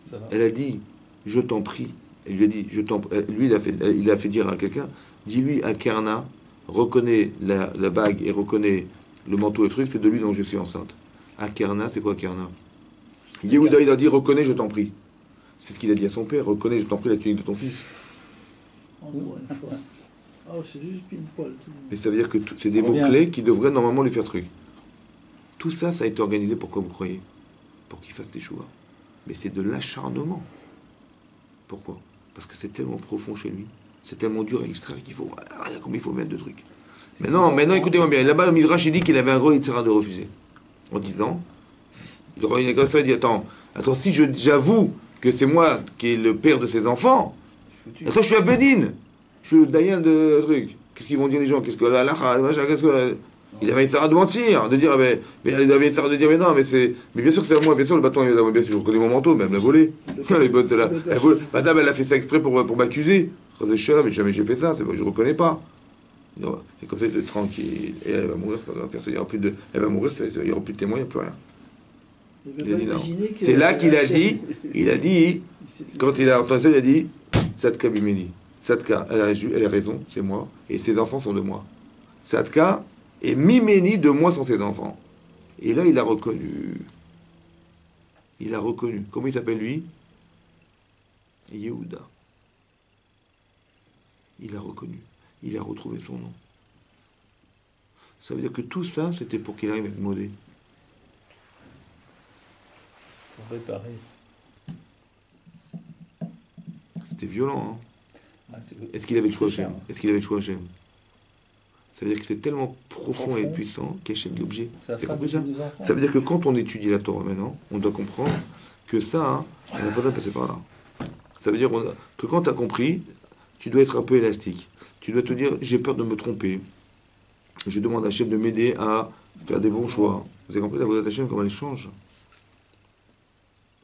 Ça va. elle a dit, je t'en prie. Elle lui a dit, je t'en prie. Lui, il a fait dire à quelqu'un, dis-lui à Kerna, reconnais la bague et reconnais le manteau et le truc, c'est de lui dont je suis enceinte. Akerna, c'est quoi Akerna? Yehuda, il a dit, reconnais, je t'en prie. C'est ce qu'il a dit à son père, reconnais, je t'en prie, la tunique de ton fils. encore une fois. Oh, c'est juste pile poil. Mais ça veut dire que c'est des Ça revient. mots-clés qui devraient normalement lui faire truc. Tout ça, ça a été organisé, pourquoi vous croyez? Pour qu'il fasse des choix. Mais c'est de l'acharnement. Pourquoi? Parce que c'est tellement profond chez lui, c'est tellement dur à extraire qu'il faut... Regarde comme il faut mettre de trucs. Maintenant, écoutez-moi bien. Là-bas, le Midrash, il dit qu'il avait un gros Yitzhara de refuser. En disant, il aura une agresseur, il dit, attends, si j'avoue que c'est moi qui est le père de ses enfants, attends, je suis Abedin, je suis le Dayan de truc. Qu'est-ce qu'ils vont dire les gens? Qu'est-ce que la machin, qu'est-ce que... Il avait Yitzhara de mentir, de dire, mais il avait Yitzhara de dire, mais non, mais bien sûr que c'est à moi, bien sûr le bâton, bien sûr, je reconnais mon manteau, mais elle me l'a volé. Elle est bonne, celle-là. Madame, elle a fait ça exprès pour m'accuser. Mais jamais j'ai fait ça, je reconnais pas. Non, et comme ça, il fait tranquille. Et elle va mourir, c'est pas grave, personne, il n'y aura plus de. Elle va mourir, il n'y aura plus de témoins, il n'y a plus rien. Il a dit non. C'est là qu'il a dit, quand il a entendu ça, il a dit, Tzadka Bimeni. Tzadka, elle a raison, c'est moi, et ses enfants sont de moi. Tzadka est Mimeni de moi sans ses enfants. Et là, il a reconnu. Il a reconnu. Comment il s'appelle lui? Yehuda. Il a reconnu. Il a retrouvé son nom. Ça veut dire que tout ça, c'était pour qu'il arrive à être modé. Pour réparer. C'était violent, hein? Ah, c'est- Est-ce qu'il avait le choix, c'est cher, Hachem? hein. Est-ce qu'il avait le choix, Hachem? Ça veut dire que c'est tellement profond et Profond. puissant qu'Hachem est obligé. C'est la T'as femme compris de ça? ses deux enfants. Ça veut dire que quand on étudie la Torah maintenant, on doit comprendre que ça, hein, on n'a pas besoin de passer par là. Ça veut dire que quand tu as compris, tu dois être un peu élastique. Tu dois te dire, j'ai peur de me tromper. je demande à Hachem de m'aider à faire des bons choix. Vous avez compris la voix d'Hachem, comment elle change?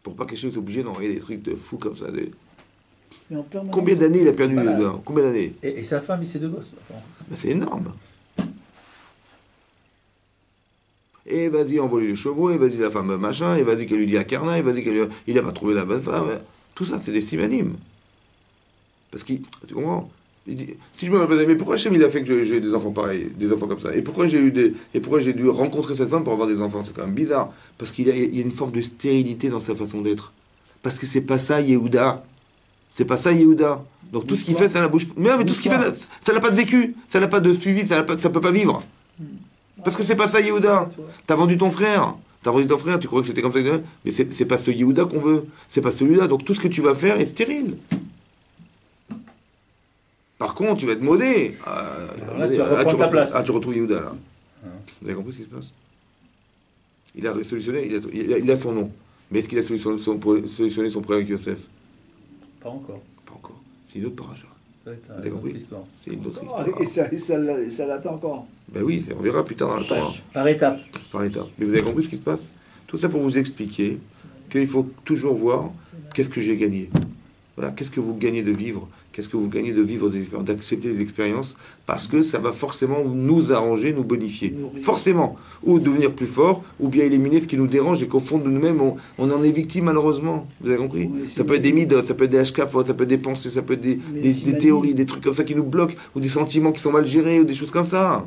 Pour pas qu'Hachem soit obligé d'envoyer des trucs de fous comme ça. Mais en permanence, Combien d'années il a perdu Voilà. Yehuda? Combien d'années? Et sa femme et ses 2 gosses. Enfin, Ben, c'est énorme. Et vas-y, envoie-lui les chevaux, et vas-y, la femme machin, et vas-y qu'elle lui dit à Karna, et vas-y il a pas trouvé la bonne femme. Tout ça, c'est des simanim. Parce qu'il, tu comprends? Il dit, si je me rappelle, mais pourquoi Hachem il a fait que j'ai des enfants pareils, des enfants comme ça? Et pourquoi j'ai dû rencontrer cette femme pour avoir des enfants? C'est quand même bizarre. Parce qu'il y a une forme de stérilité dans sa façon d'être. Parce que c'est pas ça, Yehuda. C'est pas ça, Yehuda. Donc tout ce qu'il fait, ça la bouge. Mais tout ce qu'il fait, ça n'a pas de vécu, ça n'a pas de suivi, ça peut pas vivre. Parce que c'est pas ça, Yehuda. T'as vendu ton frère. T'as vendu ton frère, tu crois que c'était comme ça. Mais c'est pas ce Yehuda qu'on veut. C'est pas celui-là. Donc tout ce que tu vas faire est stérile. Par contre, tu vas être modé. Alors là, tu vas reprendre ta place. Tu retrouves Yehuda, là. Hein. Vous avez compris ce qui se passe? Il a solutionné, il a son nom. Mais est-ce qu'il a solutionné son problème avec Yosef? Pas encore. Pas encore. C'est une autre paracha. Ça va être Vous avez une autre compris? histoire. C'est une autre Ah, histoire. et ça l'attend encore. Ben oui, on verra plus tard dans le temps. Par étapes. Par étapes. Mais vous avez compris ce qui se passe? Tout ça pour vous expliquer qu'il faut toujours voir qu'est-ce que j'ai gagné. Voilà, qu'est-ce que vous gagnez de vivre? Qu'est-ce que vous gagnez de vivre des expériences, d'accepter des expériences? Parce que ça va forcément nous arranger, nous bonifier. Forcément. Ou devenir plus fort, ou bien éliminer ce qui nous dérange et qu'au fond de nous-mêmes, on en est victime malheureusement. Vous avez compris? Oui, Ça peut être des midotes, ça peut être des hashkafot, ça peut être des pensées, ça peut être des théories, des trucs comme ça qui nous bloquent, ou des sentiments qui sont mal gérés, ou des choses comme ça.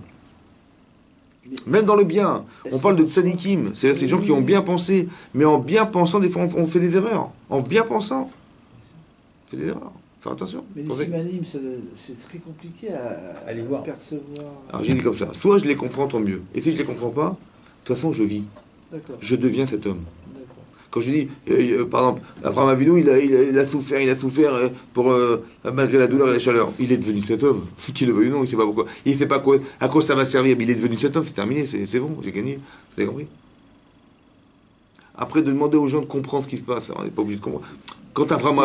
Même dans le bien. On parle de tzadikim. C'est ces gens qui ont bien pensé. Mais en bien pensant, des fois, on fait des erreurs. En bien pensant, on fait des erreurs. Faire attention. Mais les simanim, c'est très compliqué à les voir. percevoir. Alors j'ai dit comme ça. Soit je les comprends, tant mieux. Et si je les comprends pas, de toute façon, je vis. D'accord. Je deviens cet homme. D'accord. Quand je dis, par exemple, Abraham Avinu, il a souffert pour, malgré la douleur et la chaleur. Il est devenu cet homme. Qu'il le veuille ou non, il ne sait pas pourquoi. Il ne sait pas à quoi ça va servir, mais il est devenu cet homme, c'est terminé, c'est bon, j'ai gagné. Vous avez compris? Après, de demander aux gens de comprendre ce qui se passe, on n'est pas obligé de comprendre. Quand Abraham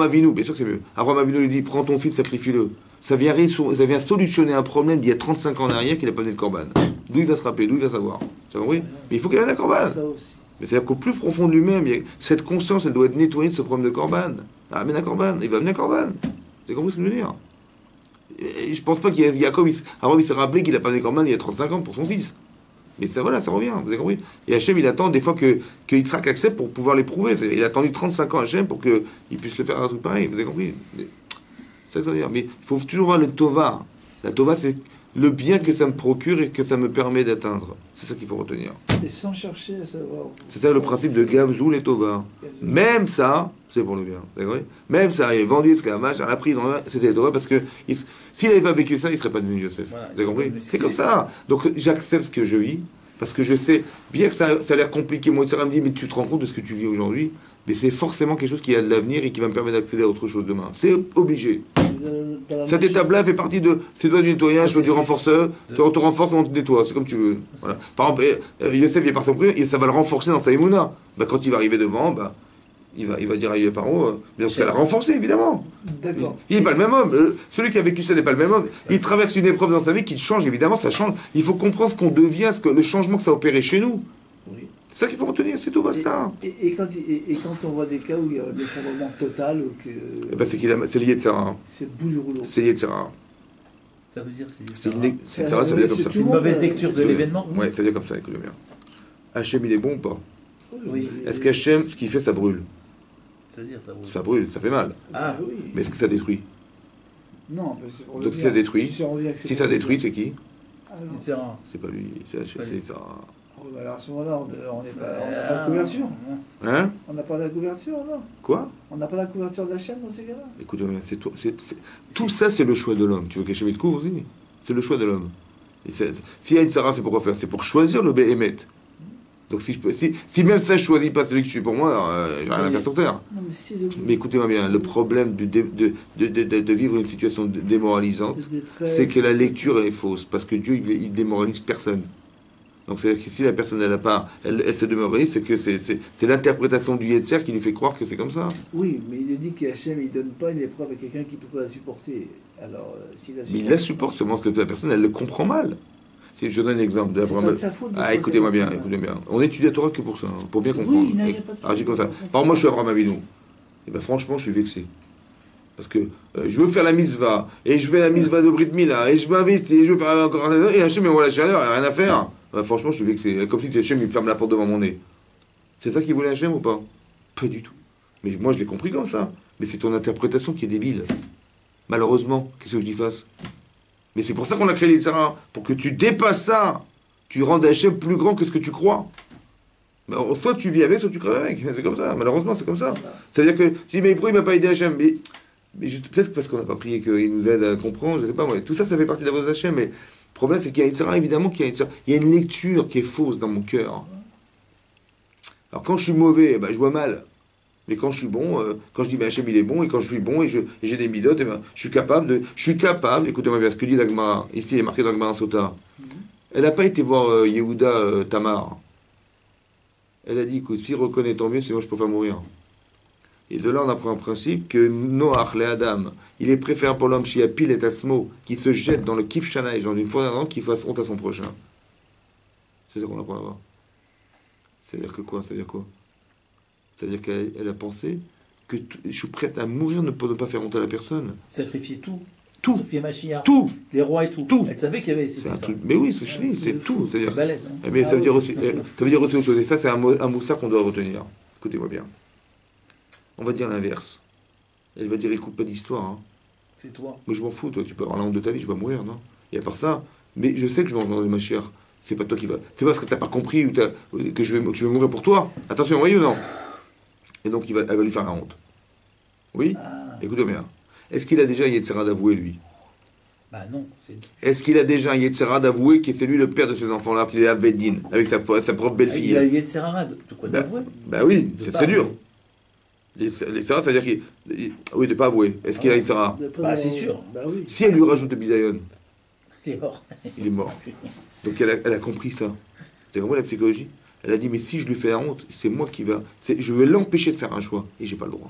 Avinu, bien sûr que c'est mieux. Abraham Avinu lui dit, prends ton fils, sacrifie-le. Ça vient solutionner un problème d'il y a 35 ans en arrière qu'il n'a pas donné de corban. D'où il va se rappeler, d'où il va savoir. Tu as compris? Mais il faut qu'il ait un corban. Ça aussi. Mais c'est-à-dire qu'au plus profond de lui-même, cette conscience, elle doit être nettoyée de ce problème de corban. Ah, amène un corban, il va amener un corban. Vous avez compris ce que je veux dire? Et je pense pas qu'il y a Jacob, Abraham il s'est rappelé qu'il a pas amené corban il y a 35 ans pour son fils. Mais ça, voilà, ça revient, vous avez compris? Et Hachem, il attend des fois que Yitzhak accepte pour pouvoir l'éprouver. Il a attendu 35 ans Hachem pour qu'il puisse le faire un truc pareil, vous avez compris? C'est ça que ça veut dire. Mais il faut toujours voir le Tova. La Tova, c'est le bien que ça me procure et que ça me permet d'atteindre. C'est ça qu'il faut retenir. Et sans chercher à savoir. C'est ça le principe de Gamzoul et Tova. Même ça, c'est pour le bien. Vous avez compris? Même ça, il est vendu esclavage, à la prise, c'était le Tova parce que s'il n'avait pas vécu ça, il ne serait pas devenu Yosef. Voilà, vous avez compris? c'est C'est comme ça. Donc j'accepte ce que je vis parce que je sais, bien que ça a l'air compliqué, moi, ça me dit, mais tu te rends compte de ce que tu vis aujourd'hui? Mais c'est forcément quelque chose qui a de l'avenir et qui va me permettre d'accéder à autre chose demain. C'est obligé. Cette étape-là fait partie de. C'est toi du nettoyage, soit du renforceur. On te renforce, on te nettoie. C'est comme tu veux. Voilà. Par exemple, Yosef vient par son prière et ça va le renforcer dans sa émouna. Bah, quand il va arriver devant, bah, il va dire à Paro, ça l'a renforcé, évidemment. D'accord. Il n'est pas le même homme. Celui qui a vécu ça n'est pas le même homme. Il traverse une épreuve dans sa vie qui change, évidemment, ça change. Il faut comprendre ce qu'on devient, le changement que ça a opéré chez nous. Oui. C'est ça qu'il faut retenir, c'est tout, basta. Et quand on voit des cas où il y a un effondrement total, ou que. Eh ben, c'est lié de Sarah. C'est le bout du rouleau. C'est lié de Sarah. Ça veut dire C'est Sarah, ça veut dire comme ça. une mauvaise lecture de l'événement. Ouais, ça veut dire comme ça, écoute bien. Hachem, il est bon ou pas? Oui. Est-ce qu'Hachem, ce qu'il fait, ça brûle? C'est-à-dire ça brûle. Ça brûle, ça fait mal. Ah oui. Mais est-ce que ça détruit? Non, mais c'est pour le Donc si bien. ça détruit, si ça détruit, c'est qui? Ah, non. C'est un- C'est pas lui, c'est Hachem, c'est Sarah. Oh, bah alors à ce moment-là, on n'a pas de couverture. Hein? On n'a pas la couverture, non? Quoi? On n'a pas la couverture d'Hachem dans ces cas-là? Écoute bien, tout ça, c'est le choix de l'homme. Tu veux qu'Hachem te couvre aussi? C'est le choix de l'homme. S'il y a une Sarah, c'est pourquoi faire? C'est pour choisir le Béhémet. Donc si même ça, je choisis pas celui que je suis pour moi, alors, j'ai rien à faire sur Terre. Non, mais si Mais écoutez-moi bien, le problème de vivre une situation démoralisante, c'est que la lecture est fausse, parce que Dieu, il démoralise personne. Donc c'est-à-dire que si la personne, elle se démoralise, c'est que c'est l'interprétation du Yetzer qui lui fait croire que c'est comme ça. Oui, mais il dit qu'Hachem, il ne donne pas une épreuve à quelqu'un qui ne peut pas la supporter. Alors, s'il la Mais supporte... il la supporte seulement, parce que la personne, elle le comprend mal. Si je donne un exemple d'Abraham. C'est pas de sa faute, des Ah, fois, écoutez-moi c'est bien, pas- écoutez bien. On étudie la Torah que pour ça, hein, pour bien Oui, comprendre. il n'y a pas de Ah, j'ai comme ça. faute. Par exemple, moi, je suis Abraham Avinu. Et ben franchement, je suis vexé. Parce que je veux faire la mitzvah, et je fais la mitzvah de Brit Mila, et je m'investis, et je veux faire encore un... Et Hachem, mais voilà, j'ai rien à faire. Ben, franchement, je suis vexé. Comme si Hachem, il me ferme la porte devant mon nez. C'est ça qu'il voulait Hachem ou pas? Pas du tout. Mais moi, je l'ai compris comme ça. Mais c'est ton interprétation qui est débile. Malheureusement, qu'est-ce que je dis face? Mais c'est pour ça qu'on a créé l'Yitzhara. Pour que tu dépasses ça. Tu rends Hachem plus grand que ce que tu crois. Mais soit tu vis avec, soit tu crèves avec. C'est comme ça. Malheureusement, c'est comme ça. Ça veut dire que tu dis, mais pourquoi il m'a pas aidé Hachem? Mais peut-être parce qu'on n'a pas prié qu'il nous aide à comprendre, je sais pas moi. Tout ça, ça fait partie de la volonté d'Hachem. Mais le problème, c'est qu'il y a Yitzhara, évidemment qu'il y a Yitzhara. Il y a une lecture qui est fausse dans mon cœur. Alors quand je suis mauvais, ben, je vois mal. Mais quand je suis bon, quand je dis ben, Hachem il est bon, et quand je suis bon et j'ai des midotes, et ben, je suis capable, écoutez-moi bien ce que dit l'Agmara, ici il est marqué dans l'Agmara Sota. Elle n'a pas été voir Yehuda Tamar. Elle a dit, écoute, s'il reconnaît tant mieux, sinon je préfère mourir. Et de là on apprend un principe que Noach, le Adam, il est préférable pour l'homme Shiapil et Asmo, qui se jette dans le Kif Shanaï, dans une fournaise ardente, qui fasse honte à son prochain. C'est ça qu'on apprend là-bas. C'est-à-dire que quoi? C'est-à-dire quoi? C'est-à-dire qu'elle a pensé que je suis prête à mourir pour ne pas faire honte à la personne. Sacrifier tout. Tout. Sacrifier Mashiach. Tout. Les rois et tout. Tout. Elle savait qu'il y avait C'est c'était un ça. truc. Mais oui, c'est tout. C'est-à-dire. Balèze, hein. Mais ça veut dire aussi, ça veut dire aussi autre chose. Et ça, c'est un mot ça qu'on doit retenir. Écoutez-moi bien. On va dire l'inverse. Elle va dire, écoute pas d'histoire. Hein. C'est toi. Moi, je m'en fous. Toi, tu peux avoir la honte de ta vie, tu vas mourir, non? Et à part ça, mais je sais que je vais entendre ma chère. C'est pas toi qui va. C'est parce que t'as pas compris que je vais mourir pour toi. Attention, oui ou non? Et donc, elle va lui faire la honte. Oui? Ah. Écoute bien. Est-ce qu'il a déjà un Yetzirah d'avouer, lui? Bah non. C'est... Est-ce qu'il a déjà un Yetzirah d'avouer que c'est lui le père de ses enfants-là, qu'il est à Beddin, avec sa propre belle-fille? Il a eu Yetzirah de quoi d'avouer? Bah oui, De c'est pas très dur. avouer. Les Yetzirah, ça veut dire oui, de ne pas avouer. Est-ce qu'il a un Yetzirah? Bah, c'est sûr. Bah oui. Si elle lui rajoute le bisayon, Il est mort. il est mort. Donc elle a compris ça. C'est vraiment la psychologie. Elle a dit, mais si je lui fais la honte, c'est moi qui va... Je vais l'empêcher de faire un choix, et j'ai pas le droit.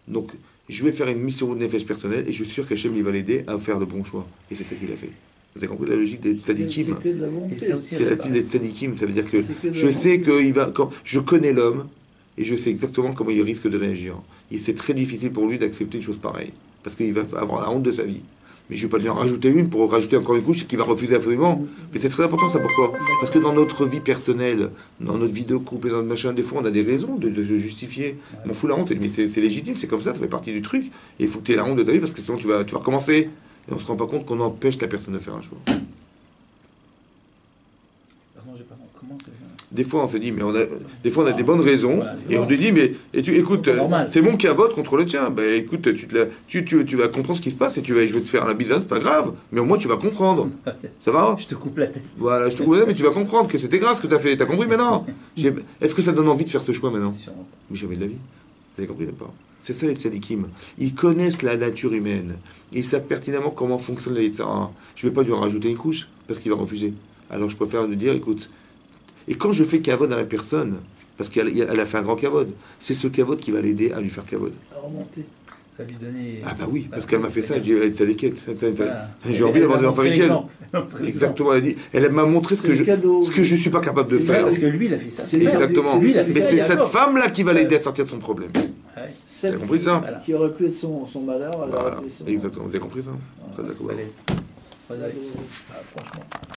Donc, je vais faire une mission de nefesh personnelle, et je suis sûr qu'Hachem, il va l'aider à faire le bon choix. Et c'est ça qu'il a fait. Vous avez compris la logique des tzadikim? C'est que de la volonté. Et ça aussi, C'est la des tzadikim, ça veut dire que C'est que de je la sais volonté. qu'il va... Quand je connais l'homme, et je sais exactement comment il risque de réagir. Et c'est très difficile pour lui d'accepter une chose pareille, parce qu'il va avoir la honte de sa vie. Mais je ne vais pas lui en rajouter une pour rajouter encore une couche qu'il va refuser absolument. Mais c'est très important ça, pourquoi? Parce que dans notre vie personnelle, dans notre vie de couple et dans notre machin, des fois on a des raisons de justifier. M'en fous la honte, mais c'est légitime, c'est comme ça fait partie du truc. Et il faut que tu aies la honte de ta vie parce que sinon tu vas recommencer. Et on ne se rend pas compte qu'on empêche la personne de faire un choix. Pardon, j'ai pas compris. Comment c'est... Des fois on se dit, mais des fois on a des bonnes raisons, Voilà, et on te dit, mais écoute, c'est normal. c'est mon cavote contre le tien. Ben écoute, tu vas comprendre ce qui se passe et je vais te faire la bisane, c'est pas grave, mais au moins tu vas comprendre. Ça va? Je te coupe la tête. Voilà, je te connais, mais tu vas comprendre que c'était grave ce que tu as fait. T'as compris maintenant? Est-ce que ça donne envie de faire ce choix maintenant? Sûrement pas. Mais jamais de la vie. Vous avez compris pas? C'est ça les tzadikim. Ils connaissent la nature humaine. Ils savent pertinemment comment fonctionne la Yitzhara. Je ne vais pas lui en rajouter une couche parce qu'il va refuser. Alors je préfère lui dire, écoute. Et quand je fais kavod à la personne, parce qu'elle a fait un grand kavod, c'est ce kavod qui va l'aider à lui faire kavod. À remonter. Ça lui donnait... Ah bah oui, parce qu'elle m'a fait ça, elle est tzadikette. Voilà. J'ai envie d'avoir des enfants avec elle. Exemple. Exactement, elle m'a montré ce que je suis pas capable de C'est vrai, faire. parce que lui, il a fait ça. C'est Exactement. lui, il a fait Mais ça, c'est il est cette d'accord. femme-là qui va l'aider à sortir de son problème. Ouais. Vous avez compris ça? Voilà. Qui aurait pu être son malheur, elle aurait Voilà, pu être son... exactement. Vous avez compris ça? Très C'est d'accord. balèze. Ah, franchement.